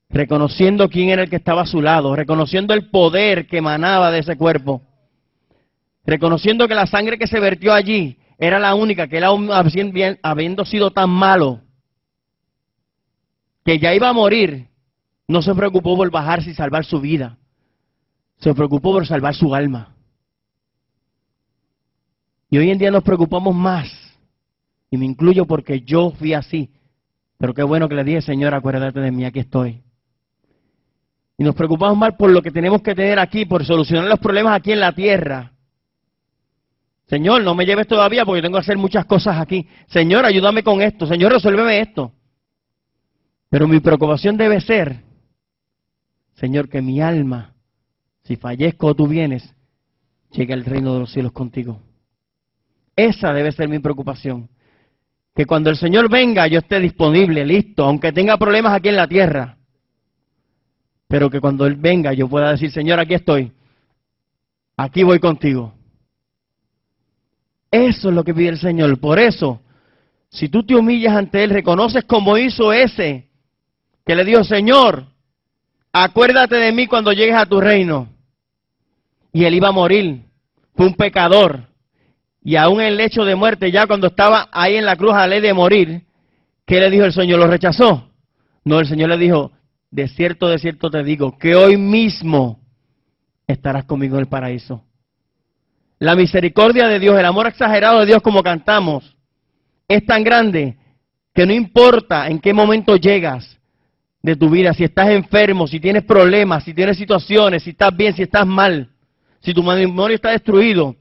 Reconociendo quién era el que estaba a su lado, reconociendo el poder que emanaba de ese cuerpo, reconociendo que la sangre que se vertió allí era la única, que él habiendo sido tan malo, que ya iba a morir, no se preocupó por bajarse y salvar su vida, se preocupó por salvar su alma. Y hoy en día nos preocupamos más, y me incluyo porque yo fui así, pero qué bueno que le dije, Señor, acuérdate de mí, aquí estoy. Y nos preocupamos más por lo que tenemos que tener aquí, por solucionar los problemas aquí en la tierra. Señor, no me lleves todavía porque tengo que hacer muchas cosas aquí. Señor, ayúdame con esto. Señor, resuélveme esto. Pero mi preocupación debe ser, Señor, que mi alma, si fallezco o tú vienes, llegue al reino de los cielos contigo. Esa debe ser mi preocupación. Que cuando el Señor venga yo esté disponible, listo, aunque tenga problemas aquí en la tierra. Pero que cuando Él venga yo pueda decir, Señor, aquí estoy. Aquí voy contigo. Eso es lo que pide el Señor. Por eso, si tú te humillas ante Él, reconoces como hizo ese, que le dijo, Señor, acuérdate de mí cuando llegues a tu reino. Y Él iba a morir. Fue un pecador. Y aún en el lecho de muerte, ya cuando estaba ahí en la cruz a la ley de morir, ¿qué le dijo el Señor? ¿Lo rechazó? No, el Señor le dijo, de cierto te digo, que hoy mismo estarás conmigo en el paraíso. La misericordia de Dios, el amor exagerado de Dios como cantamos, es tan grande que no importa en qué momento llegas de tu vida, si estás enfermo, si tienes problemas, si tienes situaciones, si estás bien, si estás mal, si tu matrimonio está destruido,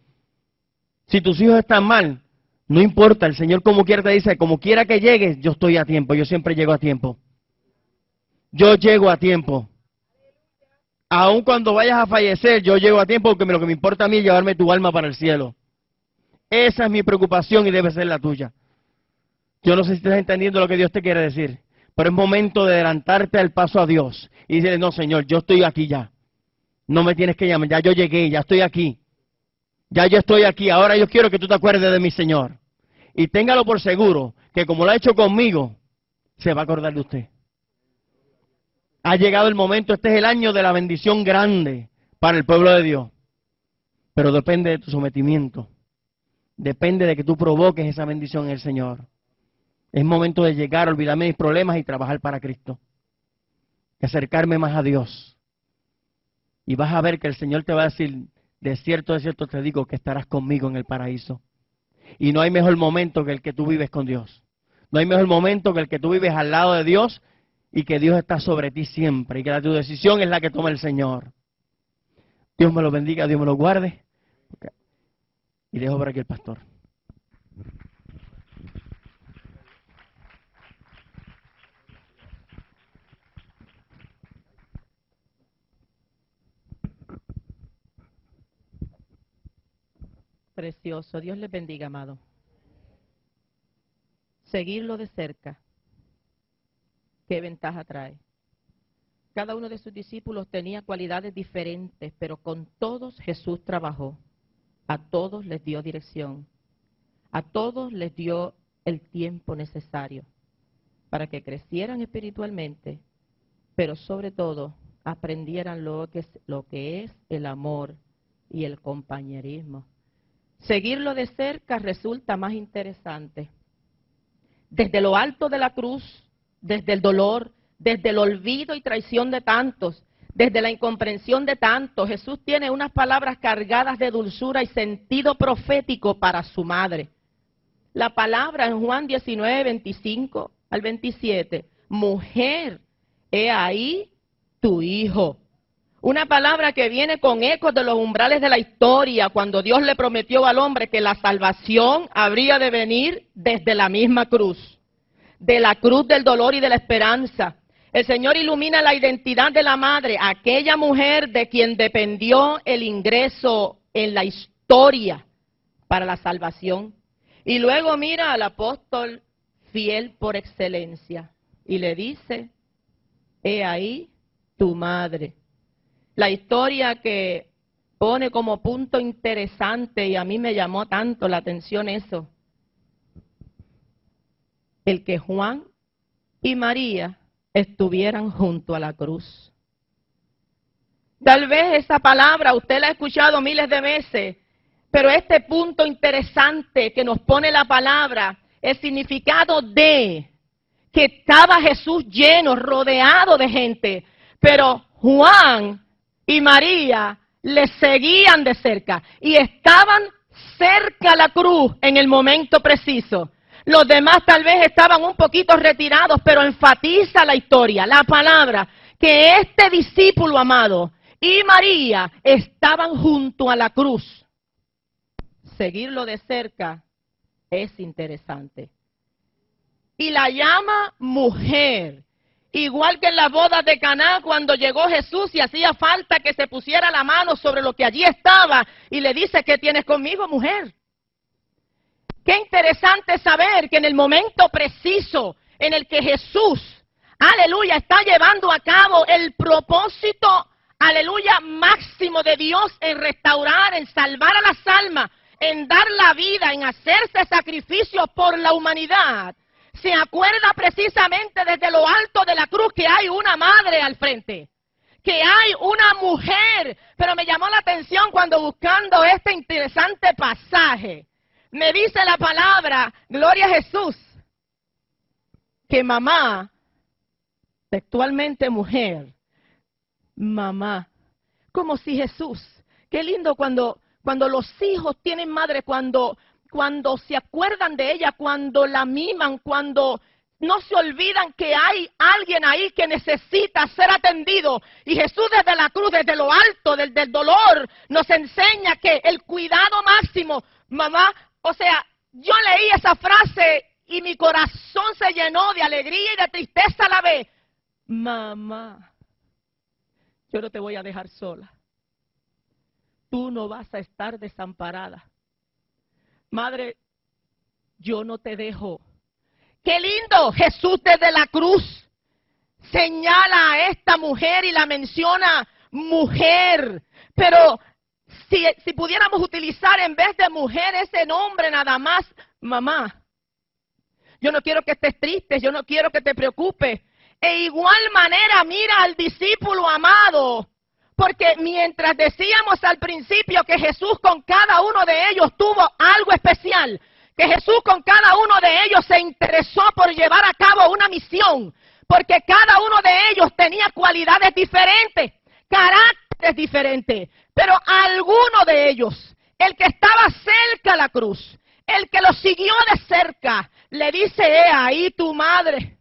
si tus hijos están mal, no importa, el Señor como quiera te dice, como quiera que llegues, yo estoy a tiempo, yo siempre llego a tiempo. Yo llego a tiempo. Aun cuando vayas a fallecer, yo llego a tiempo porque lo que me importa a mí es llevarme tu alma para el cielo. Esa es mi preocupación y debe ser la tuya. Yo no sé si estás entendiendo lo que Dios te quiere decir, pero es momento de adelantarte al paso a Dios y decirle, no, Señor, yo estoy aquí ya. No me tienes que llamar, ya yo llegué, ya estoy aquí. Ya yo estoy aquí, ahora yo quiero que tú te acuerdes de mi Señor. Y téngalo por seguro, que como lo ha hecho conmigo, se va a acordar de usted. Ha llegado el momento, este es el año de la bendición grande para el pueblo de Dios. Pero depende de tu sometimiento. Depende de que tú provoques esa bendición en el Señor. Es momento de llegar, olvidarme de mis problemas y trabajar para Cristo. Y acercarme más a Dios. Y vas a ver que el Señor te va a decir, de cierto te digo que estarás conmigo en el paraíso. Y no hay mejor momento que el que tú vives con Dios. No hay mejor momento que el que tú vives al lado de Dios y que Dios está sobre ti siempre y que tu decisión es la que toma el Señor. Dios me lo bendiga, Dios me lo guarde. Y dejo por aquí el pastor. Precioso, Dios les bendiga, amado. Seguirlo de cerca, ¿qué ventaja trae? Cada uno de sus discípulos tenía cualidades diferentes, pero con todos Jesús trabajó. A todos les dio dirección. A todos les dio el tiempo necesario para que crecieran espiritualmente, pero sobre todo aprendieran lo que es el amor y el compañerismo. Seguirlo de cerca resulta más interesante. Desde lo alto de la cruz, desde el dolor, desde el olvido y traición de tantos, desde la incomprensión de tantos, Jesús tiene unas palabras cargadas de dulzura y sentido profético para su madre. La palabra en Juan 19, 25 al 27, mujer, he ahí tu hijo. Una palabra que viene con ecos de los umbrales de la historia, cuando Dios le prometió al hombre que la salvación habría de venir desde la misma cruz, de la cruz del dolor y de la esperanza. El Señor ilumina la identidad de la madre, aquella mujer de quien dependió el ingreso en la historia para la salvación. Y luego mira al apóstol fiel por excelencia y le dice, he ahí tu madre. La historia que pone como punto interesante, y a mí me llamó tanto la atención eso, el que Juan y María estuvieran junto a la cruz. Tal vez esa palabra usted la ha escuchado miles de veces, pero este punto interesante que nos pone la palabra, el significado de que estaba Jesús lleno, rodeado de gente, pero Juan y María le seguían de cerca y estaban cerca a la cruz en el momento preciso. Los demás tal vez estaban un poquito retirados, pero enfatiza la historia, la palabra, que este discípulo amado y María estaban junto a la cruz. Seguirlo de cerca es interesante. Y la llama mujer, igual que en la boda de Caná cuando llegó Jesús y hacía falta que se pusiera la mano sobre lo que allí estaba y le dice, ¿qué tienes conmigo, mujer? Qué interesante saber que en el momento preciso en el que Jesús, aleluya, está llevando a cabo el propósito, aleluya, máximo de Dios en restaurar, en salvar a las almas, en dar la vida, en hacerse sacrificio por la humanidad, se acuerda precisamente desde lo alto de la cruz que hay una madre al frente, que hay una mujer. Pero me llamó la atención cuando buscando este interesante pasaje, me dice la palabra, gloria a Jesús, que mamá, textualmente mujer, mamá, como si Jesús, qué lindo cuando los hijos tienen madre, cuando se acuerdan de ella, cuando la miman, cuando no se olvidan que hay alguien ahí que necesita ser atendido. Y Jesús desde la cruz, desde lo alto, del dolor, nos enseña que el cuidado máximo, mamá, o sea, yo leí esa frase y mi corazón se llenó de alegría y de tristeza a la vez. Mamá, yo no te voy a dejar sola. Tú no vas a estar desamparada. Madre, yo no te dejo. ¡Qué lindo! Jesús desde la cruz señala a esta mujer y la menciona mujer. Pero si pudiéramos utilizar en vez de mujer ese nombre nada más, mamá. Yo no quiero que estés triste, yo no quiero que te preocupes. E igual manera mira al discípulo amado. Porque mientras decíamos al principio que Jesús con cada uno de ellos tuvo algo especial, que Jesús con cada uno de ellos se interesó por llevar a cabo una misión, porque cada uno de ellos tenía cualidades diferentes, caracteres diferentes, pero alguno de ellos, el que estaba cerca a la cruz, el que lo siguió de cerca, le dice, ahí tu madre.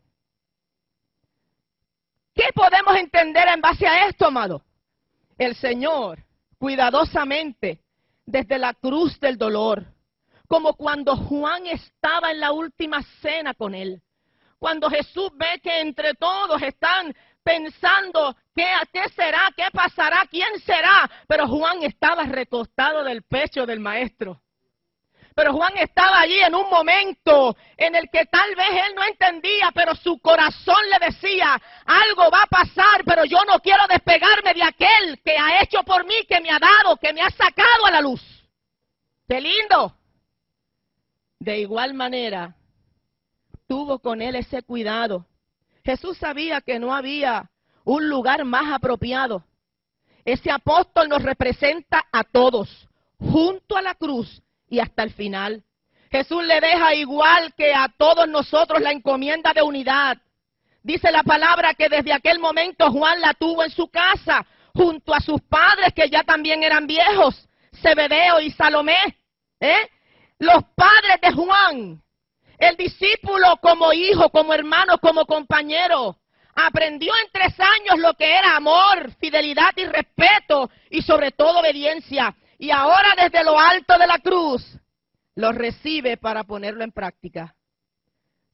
¿Qué podemos entender en base a esto, amado? El Señor, cuidadosamente, desde la cruz del dolor, como cuando Juan estaba en la última cena con él, cuando Jesús ve que entre todos están pensando, ¿qué será? ¿Qué pasará? ¿Quién será? Pero Juan estaba recostado del pecho del Maestro. Pero Juan estaba allí en un momento en el que tal vez él no entendía, pero su corazón le decía, algo va a pasar, pero yo no quiero despegarme de aquel que ha hecho por mí, que me ha dado, que me ha sacado a la luz. ¡Qué lindo! De igual manera, tuvo con él ese cuidado. Jesús sabía que no había un lugar más apropiado. Ese apóstol nos representa a todos, junto a la cruz y hasta el final. Jesús le deja igual que a todos nosotros la encomienda de unidad. Dice la palabra que desde aquel momento Juan la tuvo en su casa, junto a sus padres que ya también eran viejos, Zebedeo y Salomé. Los padres de Juan, el discípulo como hijo, como hermano, como compañero, aprendió en 3 años lo que era amor, fidelidad y respeto y sobre todo obediencia. Y ahora desde lo alto de la cruz lo recibe para ponerlo en práctica.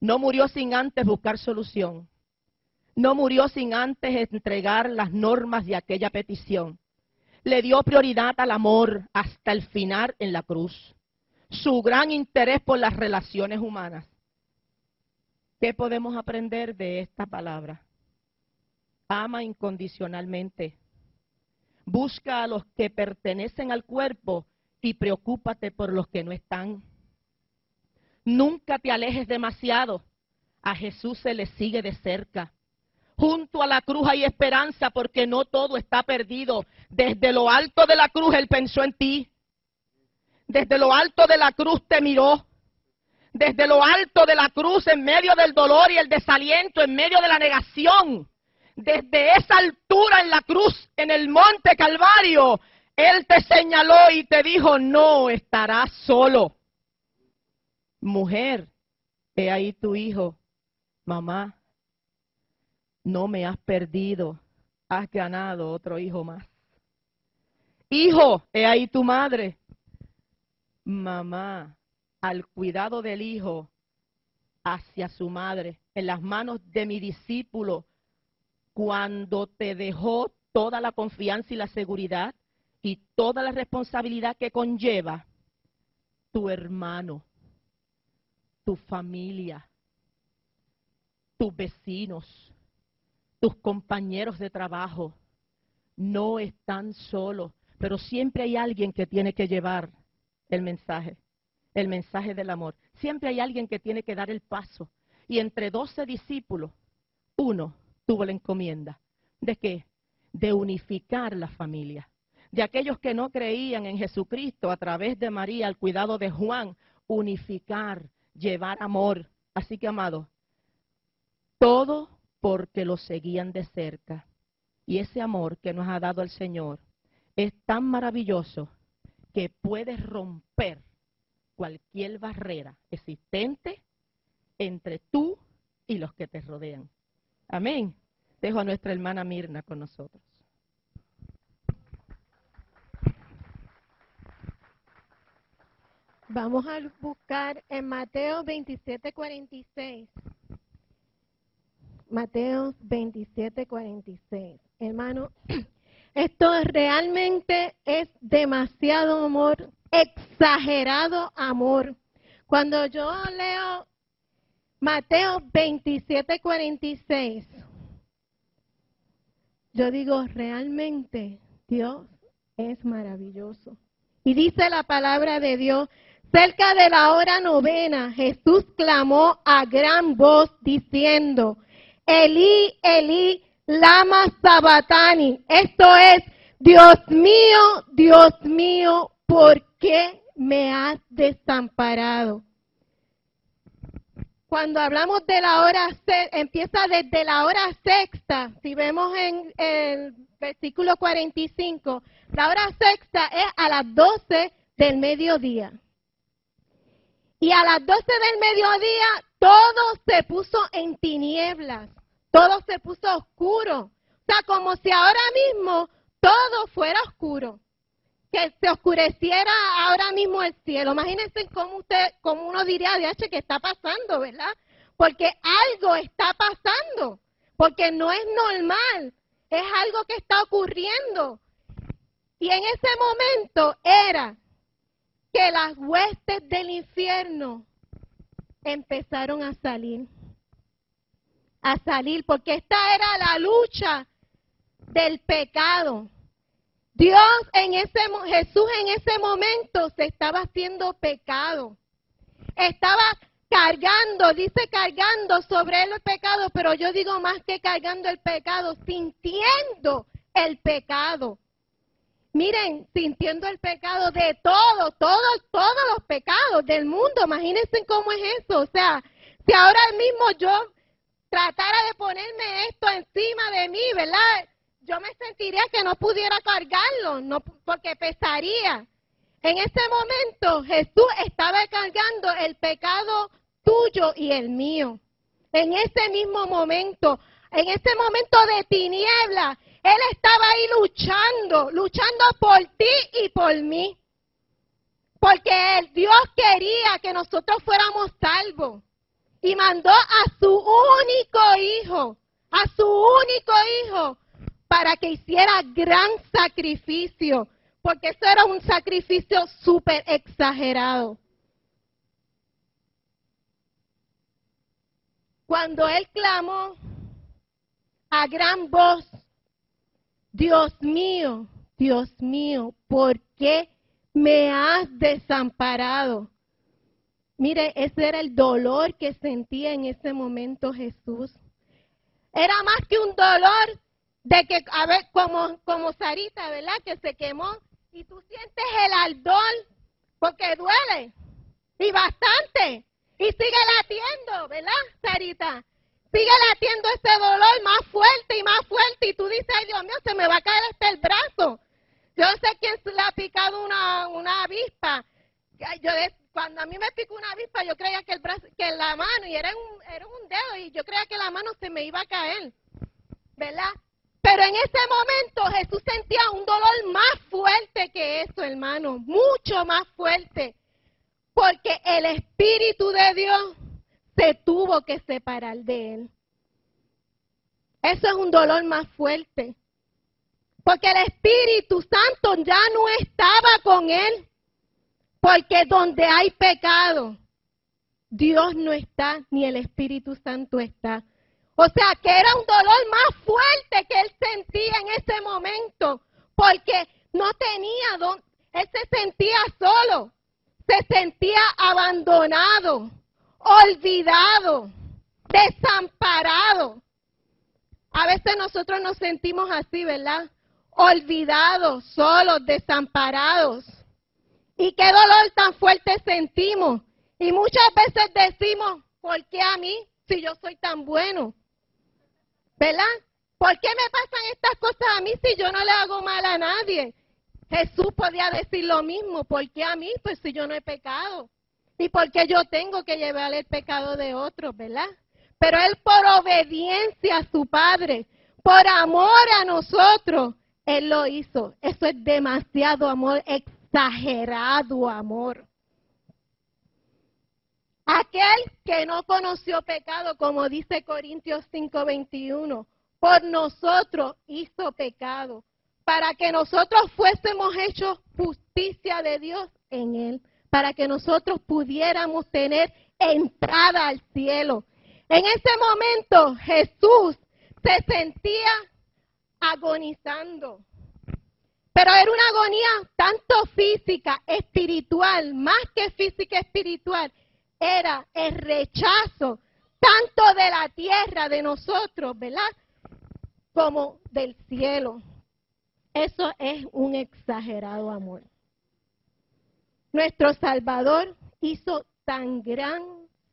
No murió sin antes buscar solución. No murió sin antes entregar las normas de aquella petición. Le dio prioridad al amor hasta el final en la cruz. Su gran interés por las relaciones humanas. ¿Qué podemos aprender de esta palabra? Ama incondicionalmente. Busca a los que pertenecen al cuerpo y preocúpate por los que no están. Nunca te alejes demasiado. A Jesús se le sigue de cerca. Junto a la cruz hay esperanza porque no todo está perdido. Desde lo alto de la cruz Él pensó en ti. Desde lo alto de la cruz te miró. Desde lo alto de la cruz, en medio del dolor y el desaliento, en medio de la negación, desde esa altura en la cruz, en el monte Calvario, Él te señaló y te dijo, no estarás solo. Mujer, he ahí tu hijo. Mamá, no me has perdido, has ganado otro hijo más. Hijo, he ahí tu madre. Mamá, al cuidado del hijo hacia su madre, en las manos de mi discípulo, cuando te dejó toda la confianza y la seguridad y toda la responsabilidad que conlleva tu hermano, tu familia, tus vecinos, tus compañeros de trabajo, no están solos, pero siempre hay alguien que tiene que llevar el mensaje del amor. Siempre hay alguien que tiene que dar el paso. Y entre 12 discípulos, uno tuvo la encomienda. ¿De qué? De unificar la familia. De aquellos que no creían en Jesucristo a través de María, al cuidado de Juan, unificar, llevar amor. Así que, amados, todo porque lo seguían de cerca. Y ese amor que nos ha dado el Señor es tan maravilloso que puede romper cualquier barrera existente entre tú y los que te rodean. Amén. Dejo a nuestra hermana Mirna con nosotros. Vamos a buscar en Mateo 27:46. Mateo 27:46. Hermano, esto realmente es demasiado amor, exagerado amor. Cuando yo leo Mateo 27:46, yo digo, realmente Dios es maravilloso. Y dice la palabra de Dios, cerca de la hora 9, Jesús clamó a gran voz diciendo, Elí, Elí, lama sabatani. Esto es, Dios mío, ¿por qué me has desamparado? Cuando hablamos de la hora, empieza desde la hora sexta. Si vemos en el versículo 45, la hora sexta es a las 12 del mediodía. Y a las 12 del mediodía todo se puso en tinieblas, todo se puso oscuro. O sea, como si ahora mismo todo fuera oscuro, que se oscureciera ahora mismo el cielo. Imagínense cómo uno diría, ¿qué está pasando, verdad? Porque algo está pasando, porque no es normal, es algo que está ocurriendo. Y en ese momento era que las huestes del infierno empezaron a salir, porque esta era la lucha del pecado. Jesús en ese momento se estaba haciendo pecado. Estaba cargando sobre él el pecado, pero yo digo más que cargando el pecado, sintiendo el pecado. miren, sintiendo el pecado de todos los pecados del mundo. Imagínense cómo es eso. O sea, si ahora mismo yo tratara de ponerme esto encima de mí, ¿verdad? Yo me sentiría que no pudiera cargarlo, no, porque pesaría. En ese momento Jesús estaba cargando el pecado tuyo y el mío. En ese mismo momento, en ese momento de tiniebla, Él estaba ahí luchando por ti y por mí. Porque Dios quería que nosotros fuéramos salvos. Y mandó a su único hijo, para que hiciera gran sacrificio. Porque eso era un sacrificio súper exagerado. Cuando Él clamó a gran voz, Dios mío, ¿por qué me has desamparado? Mire, ese era el dolor que sentía en ese momento Jesús. Era más que un dolor de que, a ver, como Sarita, ¿verdad? Que se quemó y tú sientes el ardor porque duele y bastante. Y sigue latiendo, ¿verdad, Sarita? Sigue latiendo ese dolor más fuerte y tú dices, ay Dios mío, se me va a caer el brazo. Yo no sé quién le ha picado una avispa. Cuando a mí me picó una avispa, yo creía que la mano, y era un dedo, y yo creía que la mano se me iba a caer, ¿verdad? Pero en ese momento Jesús sentía un dolor más fuerte que eso, hermano, mucho más fuerte, porque el Espíritu de Dios se tuvo que separar de Él. Eso es un dolor más fuerte, porque el Espíritu Santo ya no estaba con Él. Porque donde hay pecado, Dios no está, ni el Espíritu Santo está. O sea, que era un dolor más fuerte que Él sentía en ese momento, porque no tenía donde, Él se sentía solo, se sentía abandonado, olvidado, desamparado. A veces nosotros nos sentimos así, ¿verdad? Olvidados, solos, desamparados. Y qué dolor tan fuerte sentimos. Y muchas veces decimos, ¿por qué a mí si yo soy tan bueno? ¿Verdad? ¿Por qué me pasan estas cosas a mí si yo no le hago mal a nadie? Jesús podía decir lo mismo. ¿Por qué a mí? Pues si yo no he pecado. ¿Y por qué yo tengo que llevar el pecado de otros? ¿Verdad? Pero Él, por obediencia a su Padre, por amor a nosotros, Él lo hizo. Eso es demasiado amor, exagerado amor. Aquel que no conoció pecado, como dice Corintios 5:21, por nosotros hizo pecado, para que nosotros fuésemos hechos justicia de Dios en Él, para que nosotros pudiéramos tener entrada al cielo. En ese momento Jesús se sentía agonizando. Pero era una agonía tanto física, espiritual, más que física, espiritual. Era el rechazo tanto de la tierra, de nosotros, ¿verdad? Como del cielo. Eso es un exagerado amor. Nuestro Salvador hizo tan gran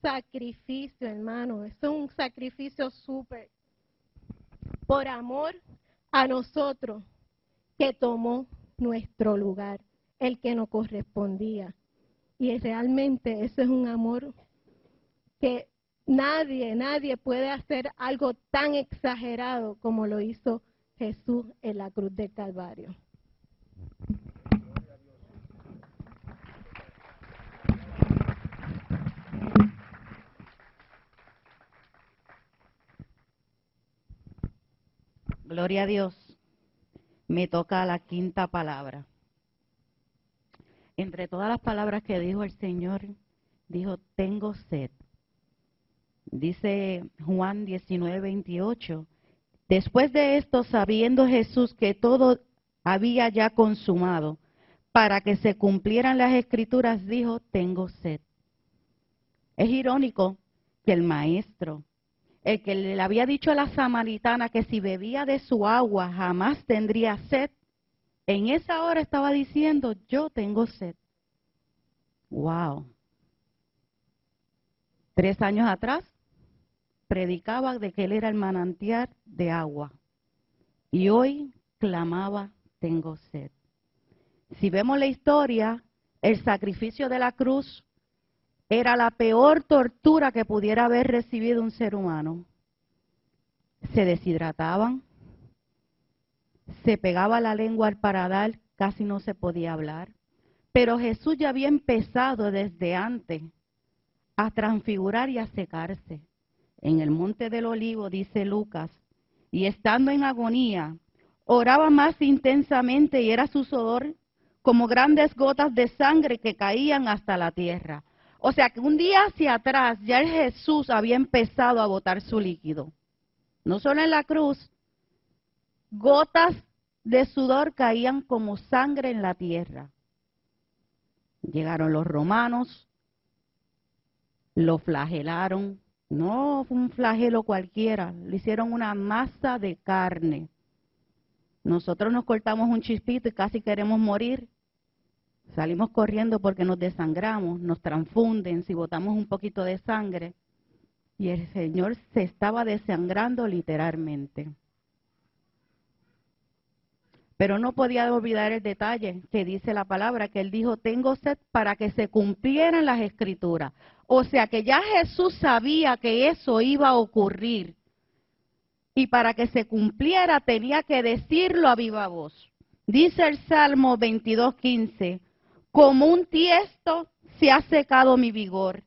sacrificio, hermano. Es un sacrificio súper. Por amor a nosotros, que tomó nuestro lugar, el que nos correspondía. Y realmente ese es un amor que nadie puede hacer algo tan exagerado como lo hizo Jesús en la cruz del Calvario. Gloria a Dios. Me toca la quinta palabra. Entre todas las palabras que dijo el Señor, dijo, tengo sed. Dice Juan 19:28. Después de esto, sabiendo Jesús que todo había ya consumado, para que se cumplieran las Escrituras, dijo, tengo sed. Es irónico que el maestro, el que le había dicho a la samaritana que si bebía de su agua jamás tendría sed, En esa hora estaba diciendo, yo tengo sed. Wow. 3 años atrás predicaba de que Él era el manantial de agua. Y hoy clamaba, tengo sed. Si vemos la historia, el sacrificio de la cruz era la peor tortura que pudiera haber recibido un ser humano. Se deshidrataban, se pegaba la lengua al paladar, casi no se podía hablar. Pero Jesús ya había empezado desde antes a transfigurar y a secarse. En el monte del Olivo, dice Lucas, y estando en agonía, oraba más intensamente y era su sudor como grandes gotas de sangre que caían hasta la tierra. O sea que un día hacia atrás ya el Jesús había empezado a botar su líquido. No solo en la cruz, gotas de sudor caían como sangre en la tierra. Llegaron los romanos, lo flagelaron. No fue un flagelo cualquiera, le hicieron una masa de carne. Nosotros nos cortamos un chispito y casi queremos morir. Salimos corriendo porque nos desangramos, nos transfunden si botamos un poquito de sangre. Y el Señor se estaba desangrando literalmente. Pero no podía olvidar el detalle que dice la palabra, que Él dijo, tengo sed para que se cumplieran las Escrituras. O sea que ya Jesús sabía que eso iba a ocurrir. Y para que se cumpliera tenía que decirlo a viva voz. Dice el Salmo 22:15, como un tiesto se ha secado mi vigor,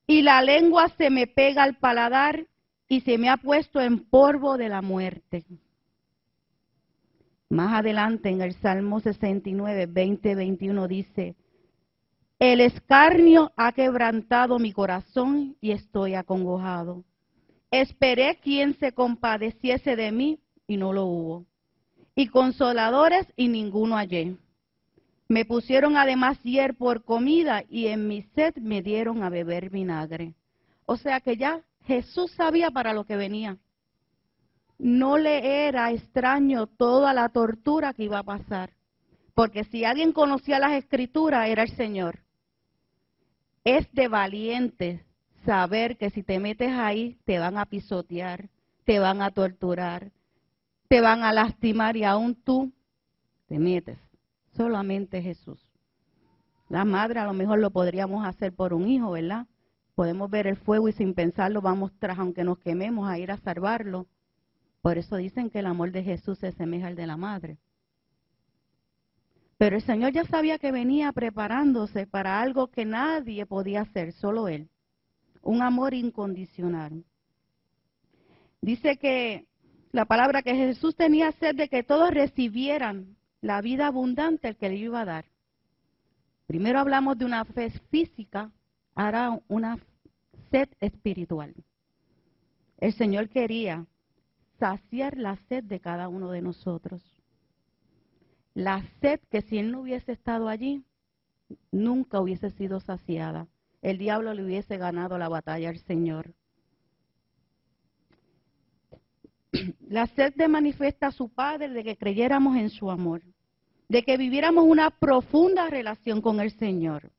y la lengua se me pega al paladar, y se me ha puesto en polvo de la muerte. Más adelante en el Salmo 69, 20-21 dice, el escarnio ha quebrantado mi corazón y estoy acongojado. Esperé quien se compadeciese de mí y no lo hubo. Y consoladores y ninguno hallé. Me pusieron además hier por comida y en mi sed me dieron a beber vinagre. O sea que ya Jesús sabía para lo que venía. No le era extraño toda la tortura que iba a pasar. Porque si alguien conocía las Escrituras era el Señor. Es de valientes saber que si te metes ahí te van a pisotear, te van a torturar, te van a lastimar y aún tú te metes. Solamente Jesús. La madre a lo mejor lo podríamos hacer por un hijo, ¿verdad? Podemos ver el fuego y sin pensarlo vamos tras, aunque nos quememos, a ir a salvarlo. Por eso dicen que el amor de Jesús se asemeja al de la madre. Pero el Señor ya sabía que venía preparándose para algo que nadie podía hacer, solo Él. Un amor incondicional. Dice que la palabra que Jesús tenía sed de que todos recibieran la vida abundante que le iba a dar. Primero hablamos de una fe física, ahora una sed espiritual. El Señor quería saciar la sed de cada uno de nosotros. La sed que si Él no hubiese estado allí, nunca hubiese sido saciada. El diablo le hubiese ganado la batalla al Señor. La sed de manifiesta a su Padre de que creyéramos en su amor, de que viviéramos una profunda relación con el Señor.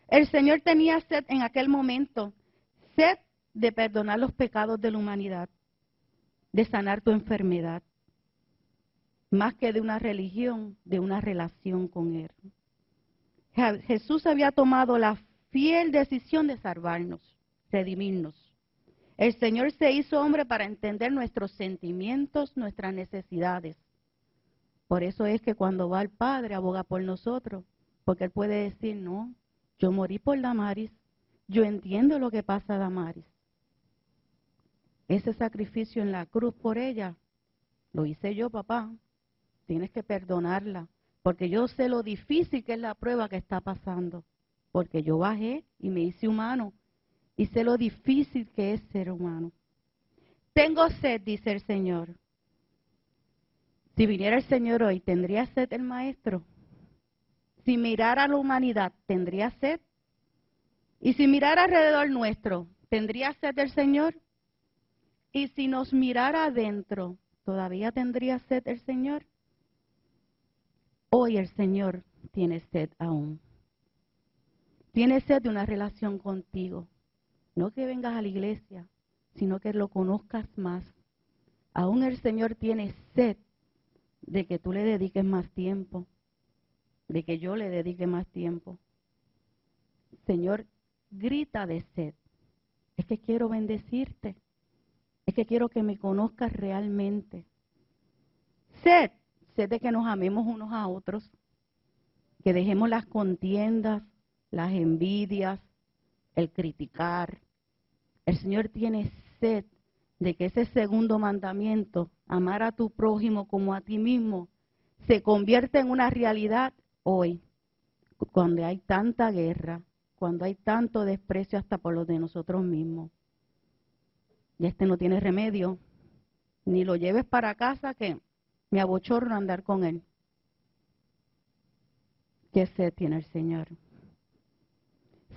El Señor tenía sed en aquel momento, sed de perdonar los pecados de la humanidad, de sanar tu enfermedad, más que de una religión, de una relación con Él. Jesús había tomado la fiel decisión de salvarnos, redimirnos. El Señor se hizo hombre para entender nuestros sentimientos, nuestras necesidades. Por eso es que cuando va al Padre aboga por nosotros, porque Él puede decir, no, yo morí por Damaris, yo entiendo lo que pasa a Damaris. Ese sacrificio en la cruz por ella, lo hice yo, papá. Tienes que perdonarla, porque yo sé lo difícil que es la prueba que está pasando, porque yo bajé y me hice humano, y sé lo difícil que es ser humano. Tengo sed, dice el Señor. Si viniera el Señor hoy, ¿tendría sed el Maestro? Si mirara a la humanidad, ¿tendría sed? Y si mirara alrededor nuestro, ¿tendría sed el Señor? Y si nos mirara adentro, ¿todavía tendría sed el Señor? Hoy el Señor tiene sed aún. Tiene sed de una relación contigo. No que vengas a la iglesia, sino que lo conozcas más. Aún el Señor tiene sed de que tú le dediques más tiempo, de que yo le dedique más tiempo. Señor, grita de sed. Es que quiero bendecirte. Es que quiero que me conozcas realmente. Sed de que nos amemos unos a otros, que dejemos las contiendas, las envidias, el criticar. El Señor tiene sed de que ese segundo mandamiento, amar a tu prójimo como a ti mismo, se convierta en una realidad hoy, cuando hay tanta guerra, cuando hay tanto desprecio hasta por los de nosotros mismos. Y no tiene remedio, ni lo lleves para casa que me abochorno andar con él. ¿Qué sed tiene el Señor?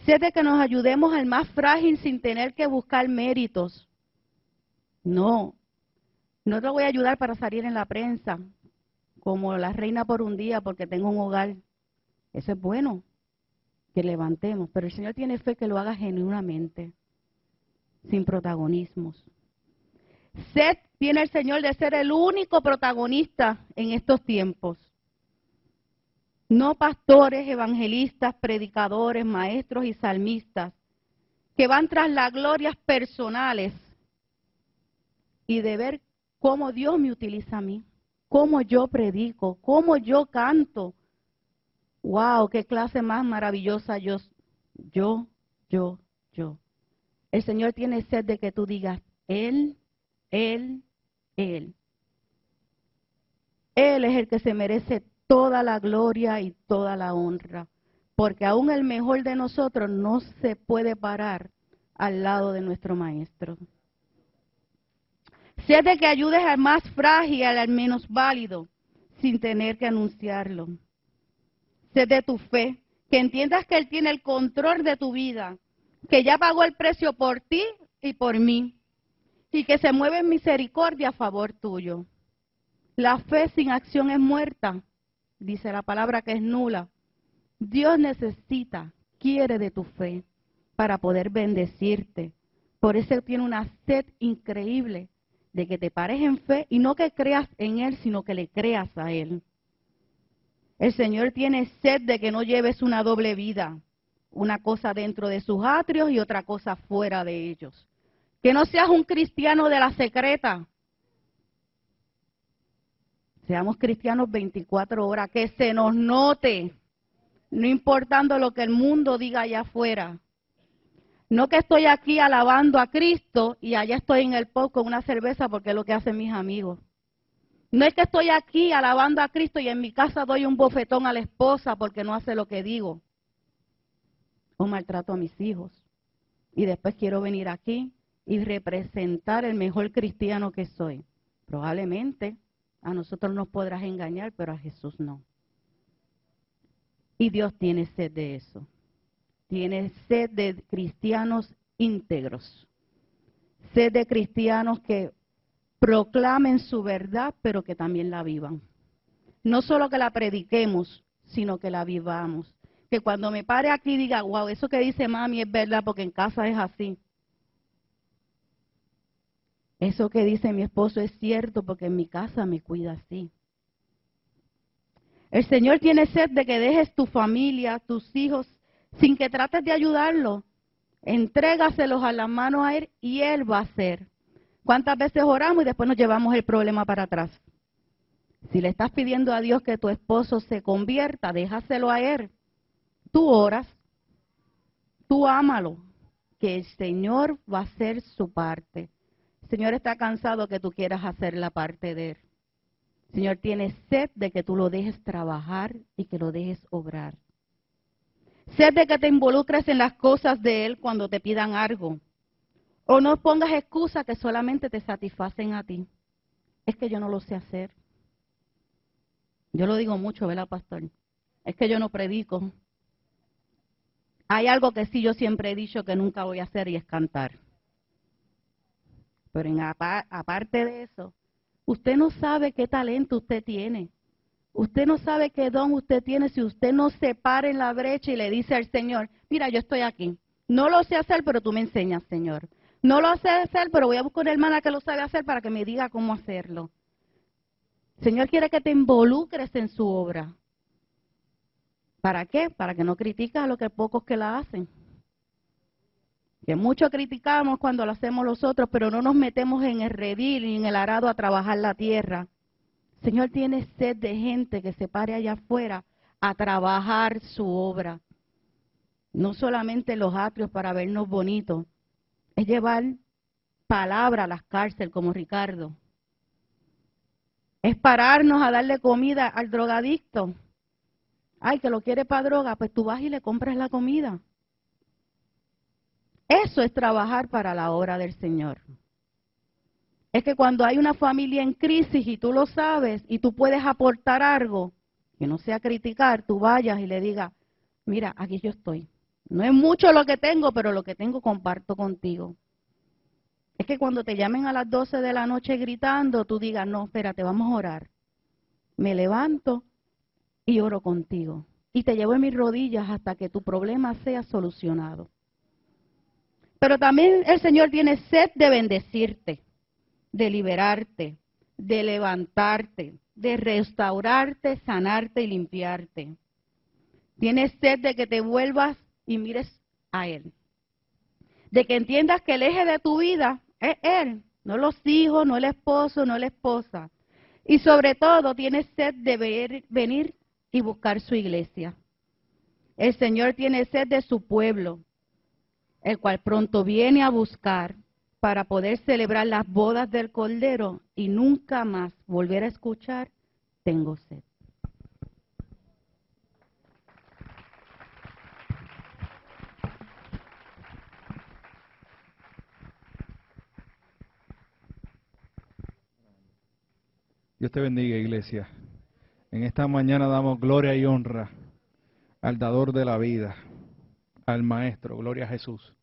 Sed de que nos ayudemos al más frágil sin tener que buscar méritos. No te voy a ayudar para salir en la prensa, como la reina por un día porque tengo un hogar. Eso es bueno, que levantemos, pero el Señor tiene fe que lo haga genuinamente, sin protagonismos. Sed tiene el Señor de ser el único protagonista en estos tiempos. No pastores, evangelistas, predicadores, maestros y salmistas que van tras las glorias personales y de ver cómo Dios me utiliza a mí, cómo yo predico, cómo yo canto. ¡Wow! ¡Qué clase más maravillosa yo! El Señor tiene sed de que tú digas, Él. Él es el que se merece toda la gloria y toda la honra, porque aún el mejor de nosotros no se puede parar al lado de nuestro Maestro. Sed de que ayudes al más frágil, al menos válido, sin tener que anunciarlo. Sed de tu fe, que entiendas que Él tiene el control de tu vida, que ya pagó el precio por ti y por mí, y que se mueve en misericordia a favor tuyo. La fe sin acción es muerta, dice la palabra que es nula. Dios quiere de tu fe para poder bendecirte. Por eso tiene una sed increíble de que te pares en fe y no que creas en Él, sino que le creas a Él. El Señor tiene sed de que no lleves una doble vida, una cosa dentro de sus atrios y otra cosa fuera de ellos. Que no seas un cristiano de la secreta. Seamos cristianos 24 horas, que se nos note, no importando lo que el mundo diga allá afuera. No que estoy aquí alabando a Cristo y allá estoy en el pub con una cerveza porque es lo que hacen mis amigos. No es que estoy aquí alabando a Cristo y en mi casa doy un bofetón a la esposa porque no hace lo que digo. O maltrato a mis hijos. Y después quiero venir aquí y representar el mejor cristiano que soy. Probablemente a nosotros nos podrás engañar, pero a Jesús no. Y Dios tiene sed de eso. Tiene sed de cristianos íntegros. Sed de cristianos que proclamen su verdad, pero que también la vivan. No solo que la prediquemos, sino que la vivamos. Que cuando me pare aquí diga, wow, eso que dice mami es verdad porque en casa es así. Eso que dice mi esposo es cierto porque en mi casa me cuida así. El Señor tiene sed de que dejes tu familia, tus hijos, sin que trates de ayudarlos. Entrégaselos a las manos a Él y Él va a hacer. ¿Cuántas veces oramos y después nos llevamos el problema para atrás? Si le estás pidiendo a Dios que tu esposo se convierta, déjaselo a Él. Tú oras, tú ámalo, que el Señor va a hacer su parte. El Señor está cansado que tú quieras hacer la parte de Él. El Señor tiene sed de que tú lo dejes trabajar y que lo dejes obrar. Sed de que te involucres en las cosas de Él cuando te pidan algo. O no pongas excusas que solamente te satisfacen a ti. Es que yo no lo sé hacer. Yo lo digo mucho, ¿verdad, pastor? Es que yo no predico. Hay algo que sí yo siempre he dicho que nunca voy a hacer y es cantar. Pero aparte de eso, usted no sabe qué talento usted tiene. Usted no sabe qué don usted tiene si usted no se para en la brecha y le dice al Señor, mira, yo estoy aquí. No lo sé hacer, pero tú me enseñas, Señor. No lo sé hacer, pero voy a buscar una hermana que lo sabe hacer para que me diga cómo hacerlo. El Señor quiere que te involucres en su obra. ¿Para qué? Para que no critiques a los que pocos que la hacen. Que mucho criticamos cuando lo hacemos los otros, pero no nos metemos en el redil y en el arado a trabajar la tierra. El Señor tiene sed de gente que se pare allá afuera a trabajar su obra. No solamente los atrios para vernos bonitos, es llevar palabra a las cárceles como Ricardo. Es pararnos a darle comida al drogadicto. Ay, que lo quiere para droga, pues tú vas y le compras la comida. Eso es trabajar para la obra del Señor. Es que cuando hay una familia en crisis y tú lo sabes y tú puedes aportar algo, que no sea criticar, tú vayas y le digas, mira, aquí yo estoy. No es mucho lo que tengo, pero lo que tengo comparto contigo. Es que cuando te llamen a las 12 de la noche gritando, tú digas, no, espérate, vamos a orar. Me levanto y oro contigo. Y te llevo en mis rodillas hasta que tu problema sea solucionado. Pero también el Señor tiene sed de bendecirte, de liberarte, de levantarte, de restaurarte, sanarte y limpiarte. Tiene sed de que te vuelvas y mires a Él. De que entiendas que el eje de tu vida es Él, no los hijos, no el esposo, no la esposa. Y sobre todo tienes sed de venir y buscar su iglesia. El Señor tiene sed de su pueblo, el cual pronto viene a buscar para poder celebrar las bodas del Cordero y nunca más volver a escuchar, tengo sed. Dios te bendiga, iglesia. En esta mañana damos gloria y honra al dador de la vida, al Maestro, gloria a Jesús.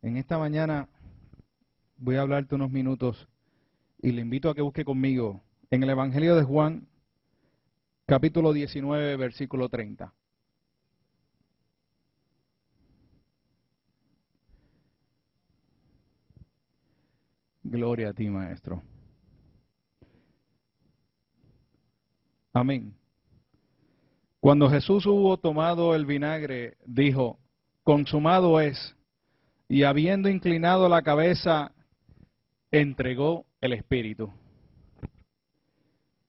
En esta mañana voy a hablarte unos minutos y le invito a que busque conmigo en el Evangelio de Juan, capítulo 19, versículo 30. Gloria a ti, Maestro. Amén. Cuando Jesús hubo tomado el vinagre, dijo, consumado es, y habiendo inclinado la cabeza, entregó el Espíritu.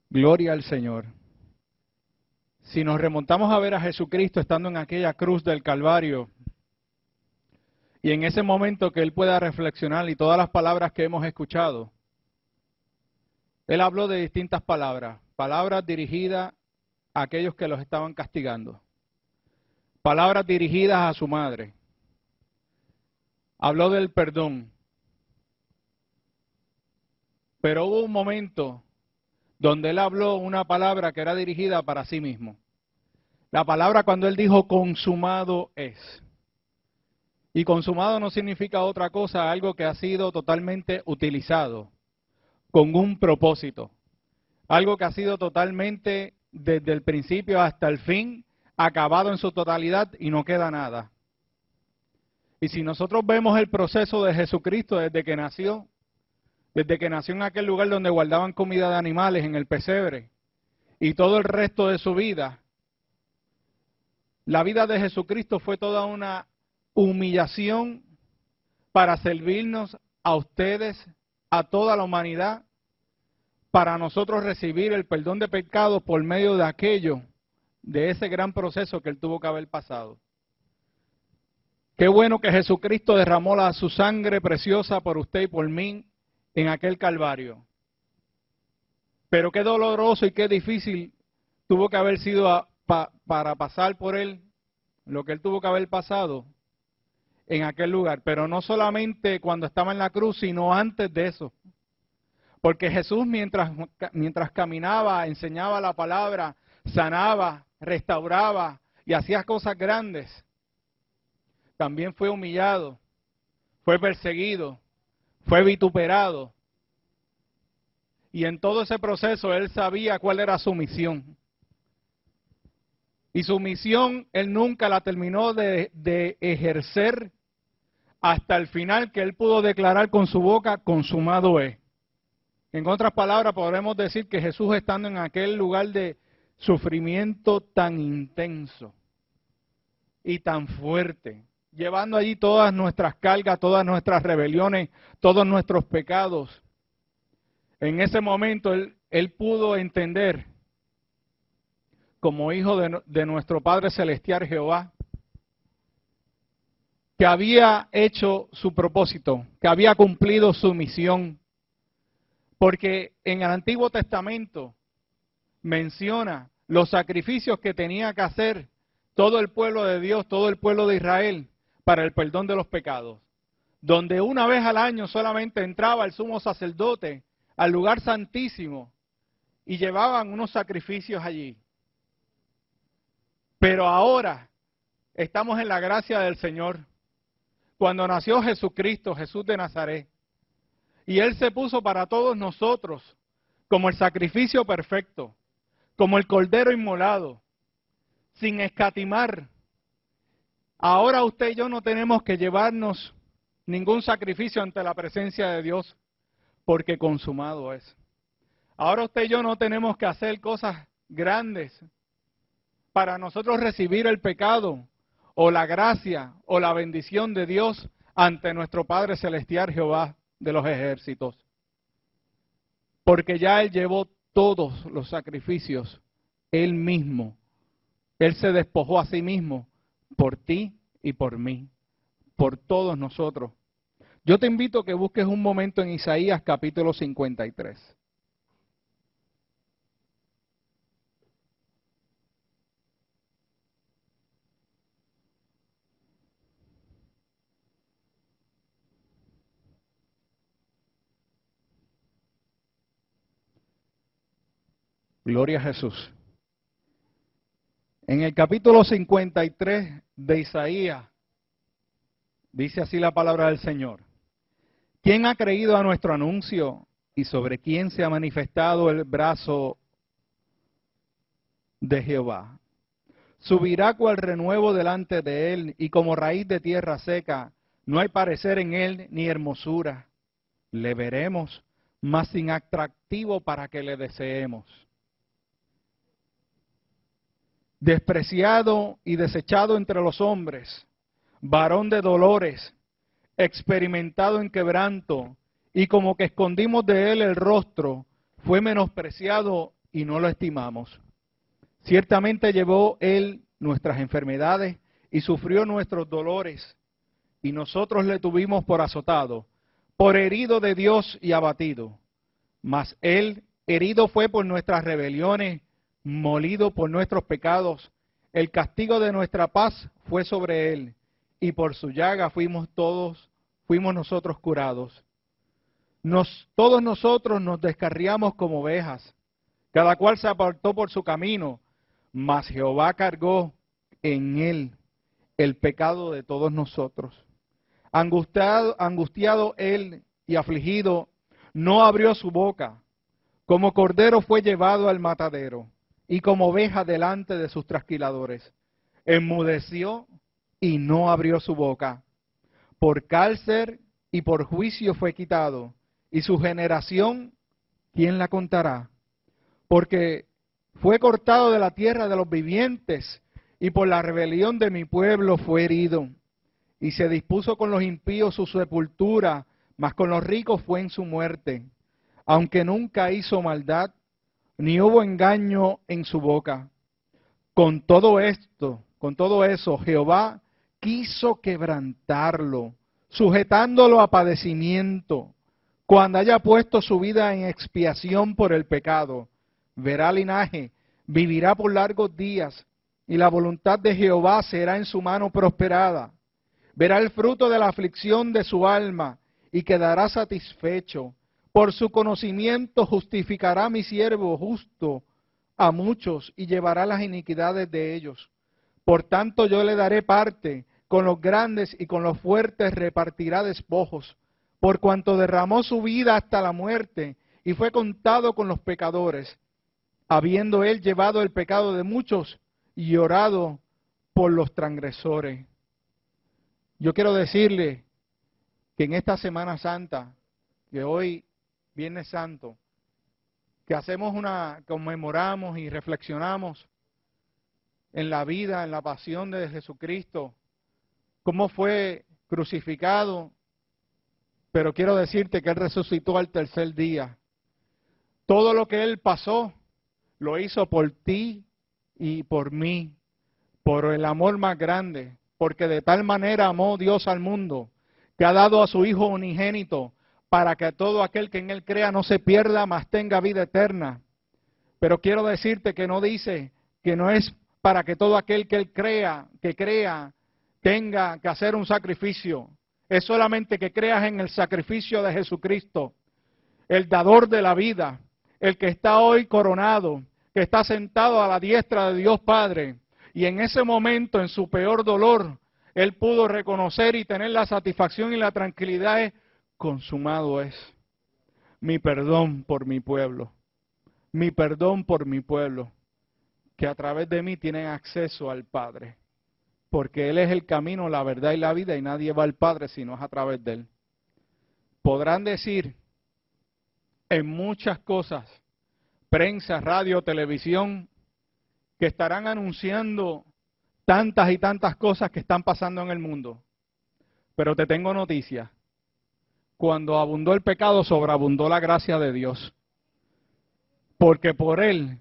Gloria al Señor. Si nos remontamos a ver a Jesucristo estando en aquella cruz del Calvario, y en ese momento que Él pueda reflexionar y todas las palabras que hemos escuchado, Él habló de distintas palabras, palabras dirigidas a aquellos que los estaban castigando, palabras dirigidas a su madre, habló del perdón, pero hubo un momento donde Él habló una palabra que era dirigida para sí mismo. La palabra cuando Él dijo consumado es. Y consumado no significa otra cosa, algo que ha sido totalmente utilizado con un propósito. Algo que ha sido totalmente, desde el principio hasta el fin, acabado en su totalidad y no queda nada. Y si nosotros vemos el proceso de Jesucristo desde que nació en aquel lugar donde guardaban comida de animales, en el pesebre, y todo el resto de su vida, la vida de Jesucristo fue toda una humillación para servirnos a ustedes, a toda la humanidad, para nosotros recibir el perdón de pecados por medio de aquello, de ese gran proceso que Él tuvo que haber pasado. Qué bueno que Jesucristo derramó su sangre preciosa por usted y por mí en aquel Calvario. Pero qué doloroso y qué difícil tuvo que haber sido para pasar por Él, lo que Él tuvo que haber pasado en aquel lugar. Pero no solamente cuando estaba en la cruz, sino antes de eso. Porque Jesús mientras caminaba, enseñaba la palabra, sanaba, restauraba y hacía cosas grandes, también fue humillado, fue perseguido, fue vituperado. Y en todo ese proceso él sabía cuál era su misión. Y su misión él nunca la terminó de ejercer hasta el final, que él pudo declarar con su boca: consumado es. En otras palabras, podremos decir que Jesús, estando en aquel lugar de sufrimiento tan intenso y tan fuerte, llevando allí todas nuestras cargas, todas nuestras rebeliones, todos nuestros pecados, en ese momento él pudo entender, como hijo de nuestro Padre Celestial Jehová, que había hecho su propósito, que había cumplido su misión. Porque en el Antiguo Testamento menciona los sacrificios que tenía que hacer todo el pueblo de Dios, todo el pueblo de Israel, para el perdón de los pecados. Donde una vez al año solamente entraba el sumo sacerdote al lugar santísimo y llevaban unos sacrificios allí. Pero ahora estamos en la gracia del Señor. Cuando nació Jesucristo, Jesús de Nazaret, y Él se puso para todos nosotros como el sacrificio perfecto, como el cordero inmolado, sin escatimar. Ahora usted y yo no tenemos que llevarnos ningún sacrificio ante la presencia de Dios, porque consumado es. Ahora usted y yo no tenemos que hacer cosas grandes para nosotros recibir el pecado o la gracia o la bendición de Dios ante nuestro Padre Celestial Jehová de los ejércitos. Porque ya Él llevó todos los sacrificios, Él mismo. Él se despojó a sí mismo por ti y por mí, por todos nosotros. Yo te invito a que busques un momento en Isaías capítulo 53. Gloria a Jesús. En el capítulo 53 de Isaías, dice así la palabra del Señor. ¿Quién ha creído a nuestro anuncio y sobre quién se ha manifestado el brazo de Jehová? Subirá cual renuevo delante de él y como raíz de tierra seca, no hay parecer en él ni hermosura. Le veremos, mas sin atractivo para que le deseemos. Despreciado y desechado entre los hombres, varón de dolores, experimentado en quebranto, y como que escondimos de él el rostro, fue menospreciado y no lo estimamos. Ciertamente llevó él nuestras enfermedades y sufrió nuestros dolores, y nosotros le tuvimos por azotado, por herido de Dios y abatido. Mas él herido fue por nuestras rebeliones, molido por nuestros pecados. El castigo de nuestra paz fue sobre él, y por su llaga fuimos nosotros curados. Todos nosotros nos descarriamos como ovejas, cada cual se apartó por su camino, mas Jehová cargó en él el pecado de todos nosotros. Angustiado él y afligido, no abrió su boca. Como cordero fue llevado al matadero, y como oveja delante de sus trasquiladores. Enmudeció y no abrió su boca. Por cárcel y por juicio fue quitado, y su generación, ¿quién la contará? Porque fue cortado de la tierra de los vivientes, y por la rebelión de mi pueblo fue herido. Y se dispuso con los impíos su sepultura, mas con los ricos fue en su muerte. Aunque nunca hizo maldad, ni hubo engaño en su boca. Con todo eso, Jehová quiso quebrantarlo, sujetándolo a padecimiento. Cuando haya puesto su vida en expiación por el pecado, verá linaje, vivirá por largos días, y la voluntad de Jehová será en su mano prosperada. Verá el fruto de la aflicción de su alma, y quedará satisfecho. Por su conocimiento justificará mi siervo justo a muchos y llevará las iniquidades de ellos. Por tanto yo le daré parte, con los grandes y con los fuertes repartirá despojos, por cuanto derramó su vida hasta la muerte y fue contado con los pecadores, habiendo él llevado el pecado de muchos y orado por los transgresores. Yo quiero decirle que en esta Semana Santa, que hoy, Viernes Santo, que conmemoramos y reflexionamos en la vida, en la pasión de Jesucristo, cómo fue crucificado, pero quiero decirte que Él resucitó al tercer día. Todo lo que Él pasó, lo hizo por ti y por mí, por el amor más grande, porque de tal manera amó Dios al mundo, que ha dado a su Hijo unigénito, para que todo aquel que en Él crea no se pierda, mas tenga vida eterna. Pero quiero decirte que no dice que no es para que todo aquel que Él crea, tenga que hacer un sacrificio. Es solamente que creas en el sacrificio de Jesucristo, el dador de la vida, el que está hoy coronado, que está sentado a la diestra de Dios Padre. Y en ese momento, en su peor dolor, Él pudo reconocer y tener la satisfacción y la tranquilidad de: consumado es. Mi perdón por mi pueblo. Mi perdón por mi pueblo, que a través de mí tienen acceso al Padre. Porque Él es el camino, la verdad y la vida, y nadie va al Padre si no es a través de Él. Podrán decir en muchas cosas, prensa, radio, televisión, que estarán anunciando tantas y tantas cosas que están pasando en el mundo. Pero te tengo noticias. Cuando abundó el pecado, sobreabundó la gracia de Dios. Porque por Él,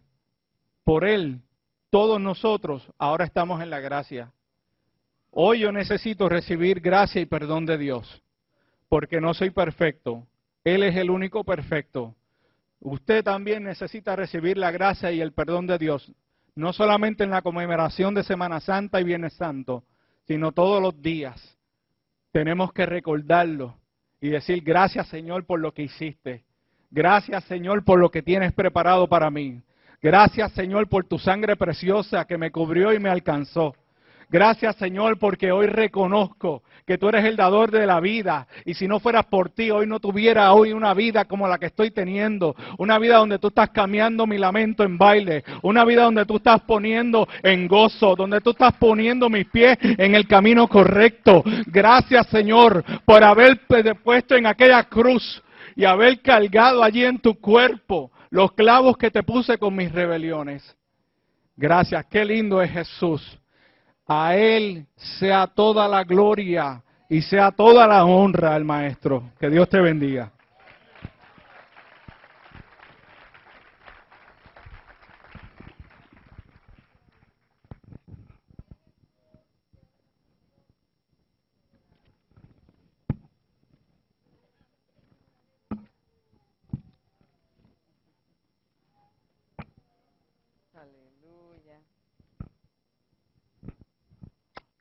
todos nosotros ahora estamos en la gracia. Hoy yo necesito recibir gracia y perdón de Dios, porque no soy perfecto. Él es el único perfecto. Usted también necesita recibir la gracia y el perdón de Dios, no solamente en la conmemoración de Semana Santa y Viernes Santo, sino todos los días. Tenemos que recordarlo y decir: gracias, Señor, por lo que hiciste. Gracias, Señor, por lo que tienes preparado para mí. Gracias, Señor, por tu sangre preciosa que me cubrió y me alcanzó. Gracias, Señor, porque hoy reconozco que tú eres el dador de la vida. Y si no fueras por ti, hoy no tuviera hoy una vida como la que estoy teniendo. Una vida donde tú estás cambiando mi lamento en baile. Una vida donde tú estás poniendo en gozo. Donde tú estás poniendo mis pies en el camino correcto. Gracias, Señor, por haber puesto en aquella cruz y haber cargado allí en tu cuerpo los clavos que te puse con mis rebeliones. Gracias, qué lindo es Jesús. A Él sea toda la gloria y sea toda la honra al Maestro. Que Dios te bendiga.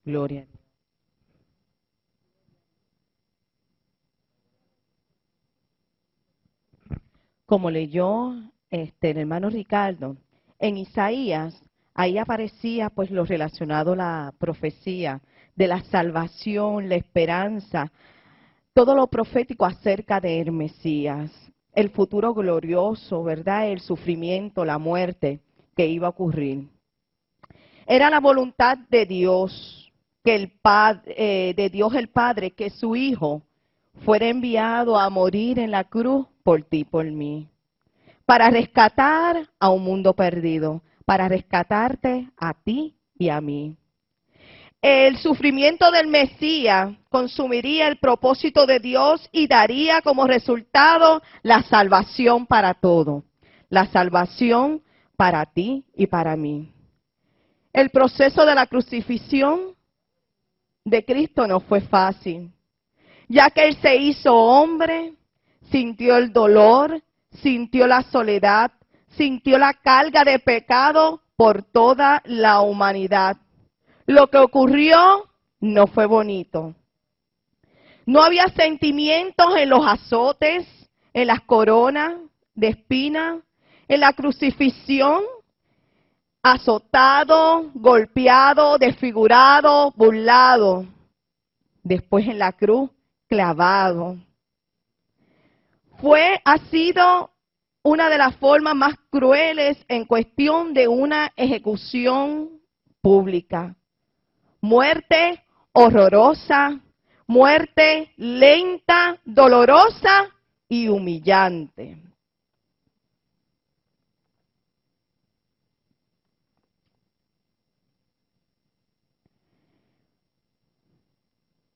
Gloria a Dios. Como leyó el hermano Ricardo, en Isaías, ahí aparecía pues lo relacionado a la profecía de la salvación, la esperanza, todo lo profético acerca del Mesías, el futuro glorioso, ¿verdad? El sufrimiento, la muerte que iba a ocurrir. Era la voluntad de Dios, que de Dios el Padre, que su Hijo fuera enviado a morir en la cruz por ti, por mí, para rescatar a un mundo perdido, para rescatarte a ti y a mí. El sufrimiento del Mesías consumiría el propósito de Dios y daría como resultado la salvación para todos, la salvación para ti y para mí. El proceso de la crucifixión de Cristo no fue fácil, ya que Él se hizo hombre, sintió el dolor, sintió la soledad, sintió la carga de pecado por toda la humanidad. Lo que ocurrió no fue bonito. No había sentimientos en los azotes, en las coronas de espinas, en la crucifixión, azotado, golpeado, desfigurado, burlado. Después en la cruz, clavado. Ha sido una de las formas más crueles en cuestión de una ejecución pública. Muerte horrorosa, muerte lenta, dolorosa y humillante.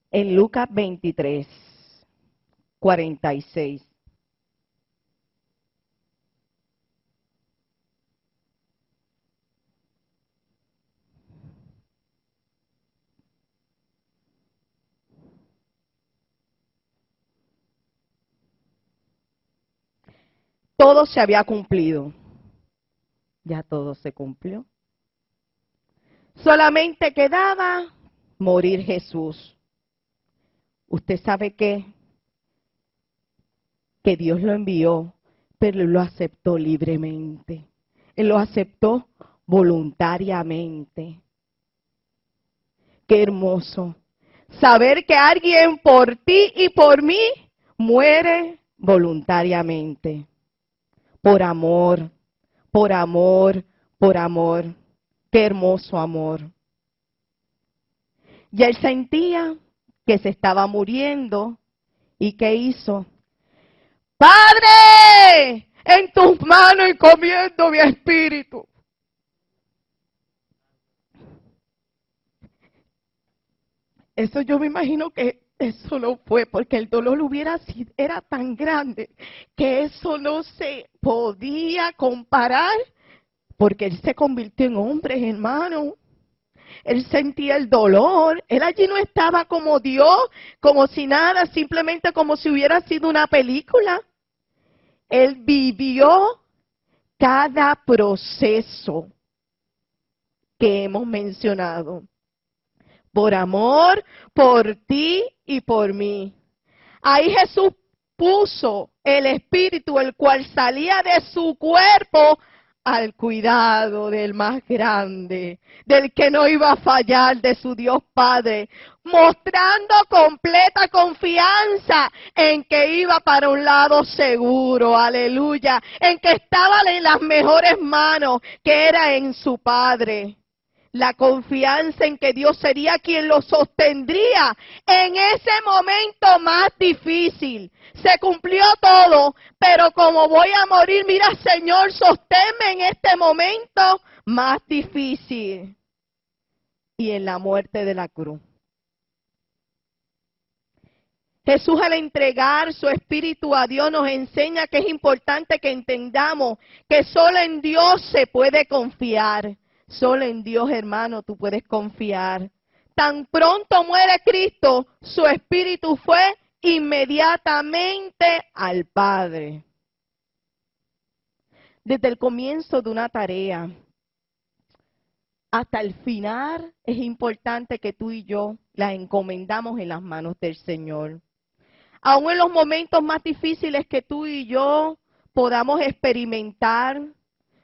En Lucas 23, 46. Todo se había cumplido. Ya todo se cumplió. Solamente quedaba morir Jesús. Usted sabe que Dios lo envió, pero Él lo aceptó libremente. Él lo aceptó voluntariamente. Qué hermoso saber que alguien por ti y por mí muere voluntariamente. Por amor, por amor, por amor. Qué hermoso amor. Y él sentía que se estaba muriendo. ¿Y qué hizo? Padre, en tus manos encomiendo mi espíritu. Eso yo me imagino que eso no fue, porque el dolor era tan grande que eso no se podía comparar, porque él se convirtió en hombre, hermano. Él sentía el dolor. Él allí no estaba como Dios, como si nada, simplemente como si hubiera sido una película. Él vivió cada proceso que hemos mencionado. Por amor, por ti y por mí. Ahí Jesús puso el espíritu, el cual salía de su cuerpo, al cuidado del más grande, del que no iba a fallar, de su Dios Padre, mostrando completa confianza en que iba para un lado seguro, aleluya, en que estaba en las mejores manos, que era en su Padre. La confianza en que Dios sería quien lo sostendría en ese momento más difícil. Se cumplió todo, pero como voy a morir, mira, Señor, sosténme en este momento más difícil. Y en la muerte de la cruz. Jesús, al entregar su espíritu a Dios, nos enseña que es importante que entendamos que solo en Dios se puede confiar. Solo en Dios, hermano, tú puedes confiar. Tan pronto muere Cristo, su espíritu fue inmediatamente al Padre. Desde el comienzo de una tarea hasta el final, es importante que tú y yo la encomendamos en las manos del Señor. Aún en los momentos más difíciles que tú y yo podamos experimentar,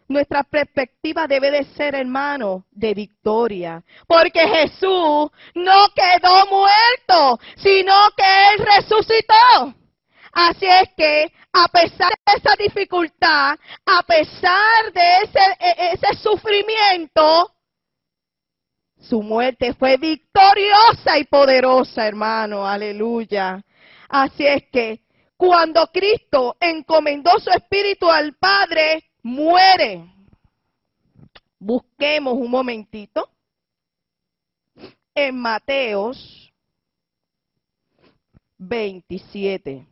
nuestra perspectiva debe de ser, hermano, de victoria. Porque Jesús no quedó muerto, sino que Él resucitó. Así es que, a pesar de esa dificultad, a pesar de ese sufrimiento, su muerte fue victoriosa y poderosa, hermano. Aleluya. Así es que, cuando Cristo encomendó su espíritu al Padre, muere. Busquemos un momentito en Mateos 27.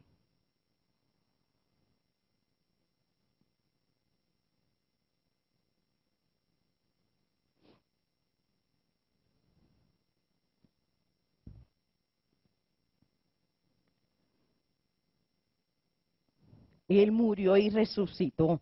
Él murió y resucitó.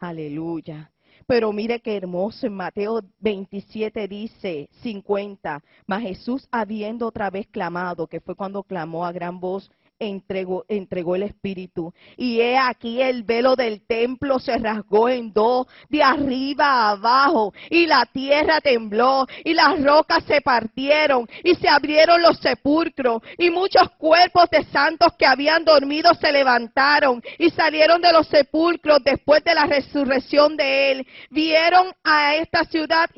Aleluya. Pero mire qué hermoso, en Mateo 27 dice 50, mas Jesús habiendo otra vez clamado, que fue cuando clamó a gran voz entregó el Espíritu. Y he aquí el velo del templo se rasgó en dos, de arriba a abajo, y la tierra tembló, y las rocas se partieron, y se abrieron los sepulcros, y muchos cuerpos de santos que habían dormido se levantaron, y salieron de los sepulcros después de la resurrección de él. Vieron a esta ciudad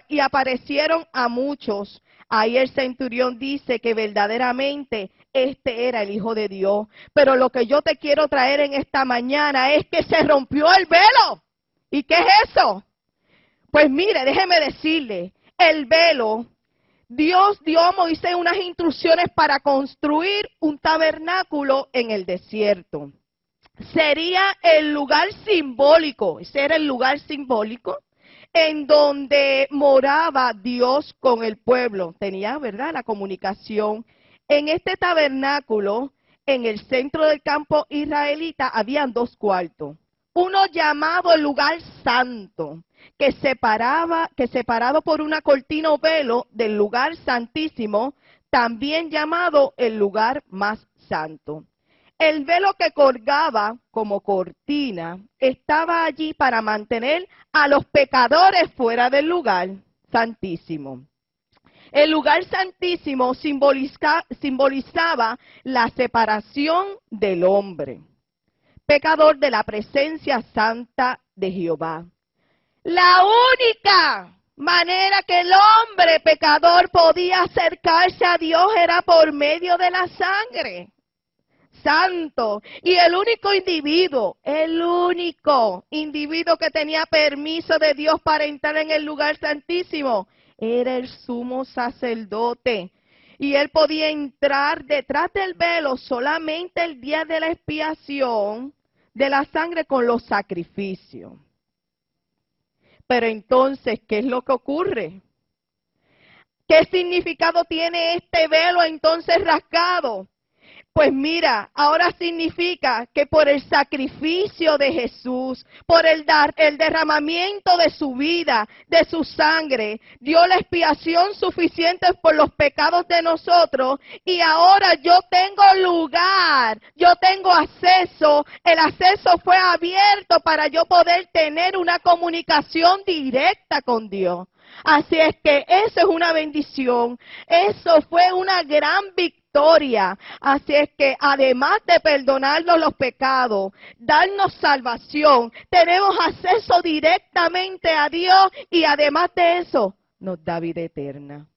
y aparecieron a muchos. Ahí el centurión dice que verdaderamente este era el Hijo de Dios. Pero lo que yo te quiero traer en esta mañana es que se rompió el velo. ¿Y qué es eso? Pues mire, déjeme decirle, el velo, Dios dio a Moisés unas instrucciones para construir un tabernáculo en el desierto. Sería el lugar simbólico, ese era el lugar simbólico en donde moraba Dios con el pueblo. Tenía, ¿verdad?, la comunicación. En este tabernáculo, en el centro del campo israelita, habían dos cuartos. Uno llamado el lugar santo, que separado por una cortina o velo del lugar santísimo, también llamado el lugar más santo. El velo que colgaba como cortina estaba allí para mantener a los pecadores fuera del lugar santísimo. El lugar santísimo simbolizaba la separación del hombre pecador de la presencia santa de Jehová. La única manera que el hombre pecador podía acercarse a Dios era por medio de la sangre santo. Y el único individuo que tenía permiso de Dios para entrar en el lugar santísimo era el sumo sacerdote. Y él podía entrar detrás del velo solamente el día de la expiación de la sangre con los sacrificios. Pero entonces, ¿qué es lo que ocurre? ¿Qué significado tiene este velo entonces rasgado? Pues mira, ahora significa que por el sacrificio de Jesús, por el derramamiento de su vida, de su sangre, dio la expiación suficiente por los pecados de nosotros, y ahora yo tengo lugar, yo tengo acceso, el acceso fue abierto para yo poder tener una comunicación directa con Dios. Así es que eso es una bendición, eso fue una gran victoria. Así es que además de perdonarnos los pecados, darnos salvación, tenemos acceso directamente a Dios y además de eso nos da vida eterna.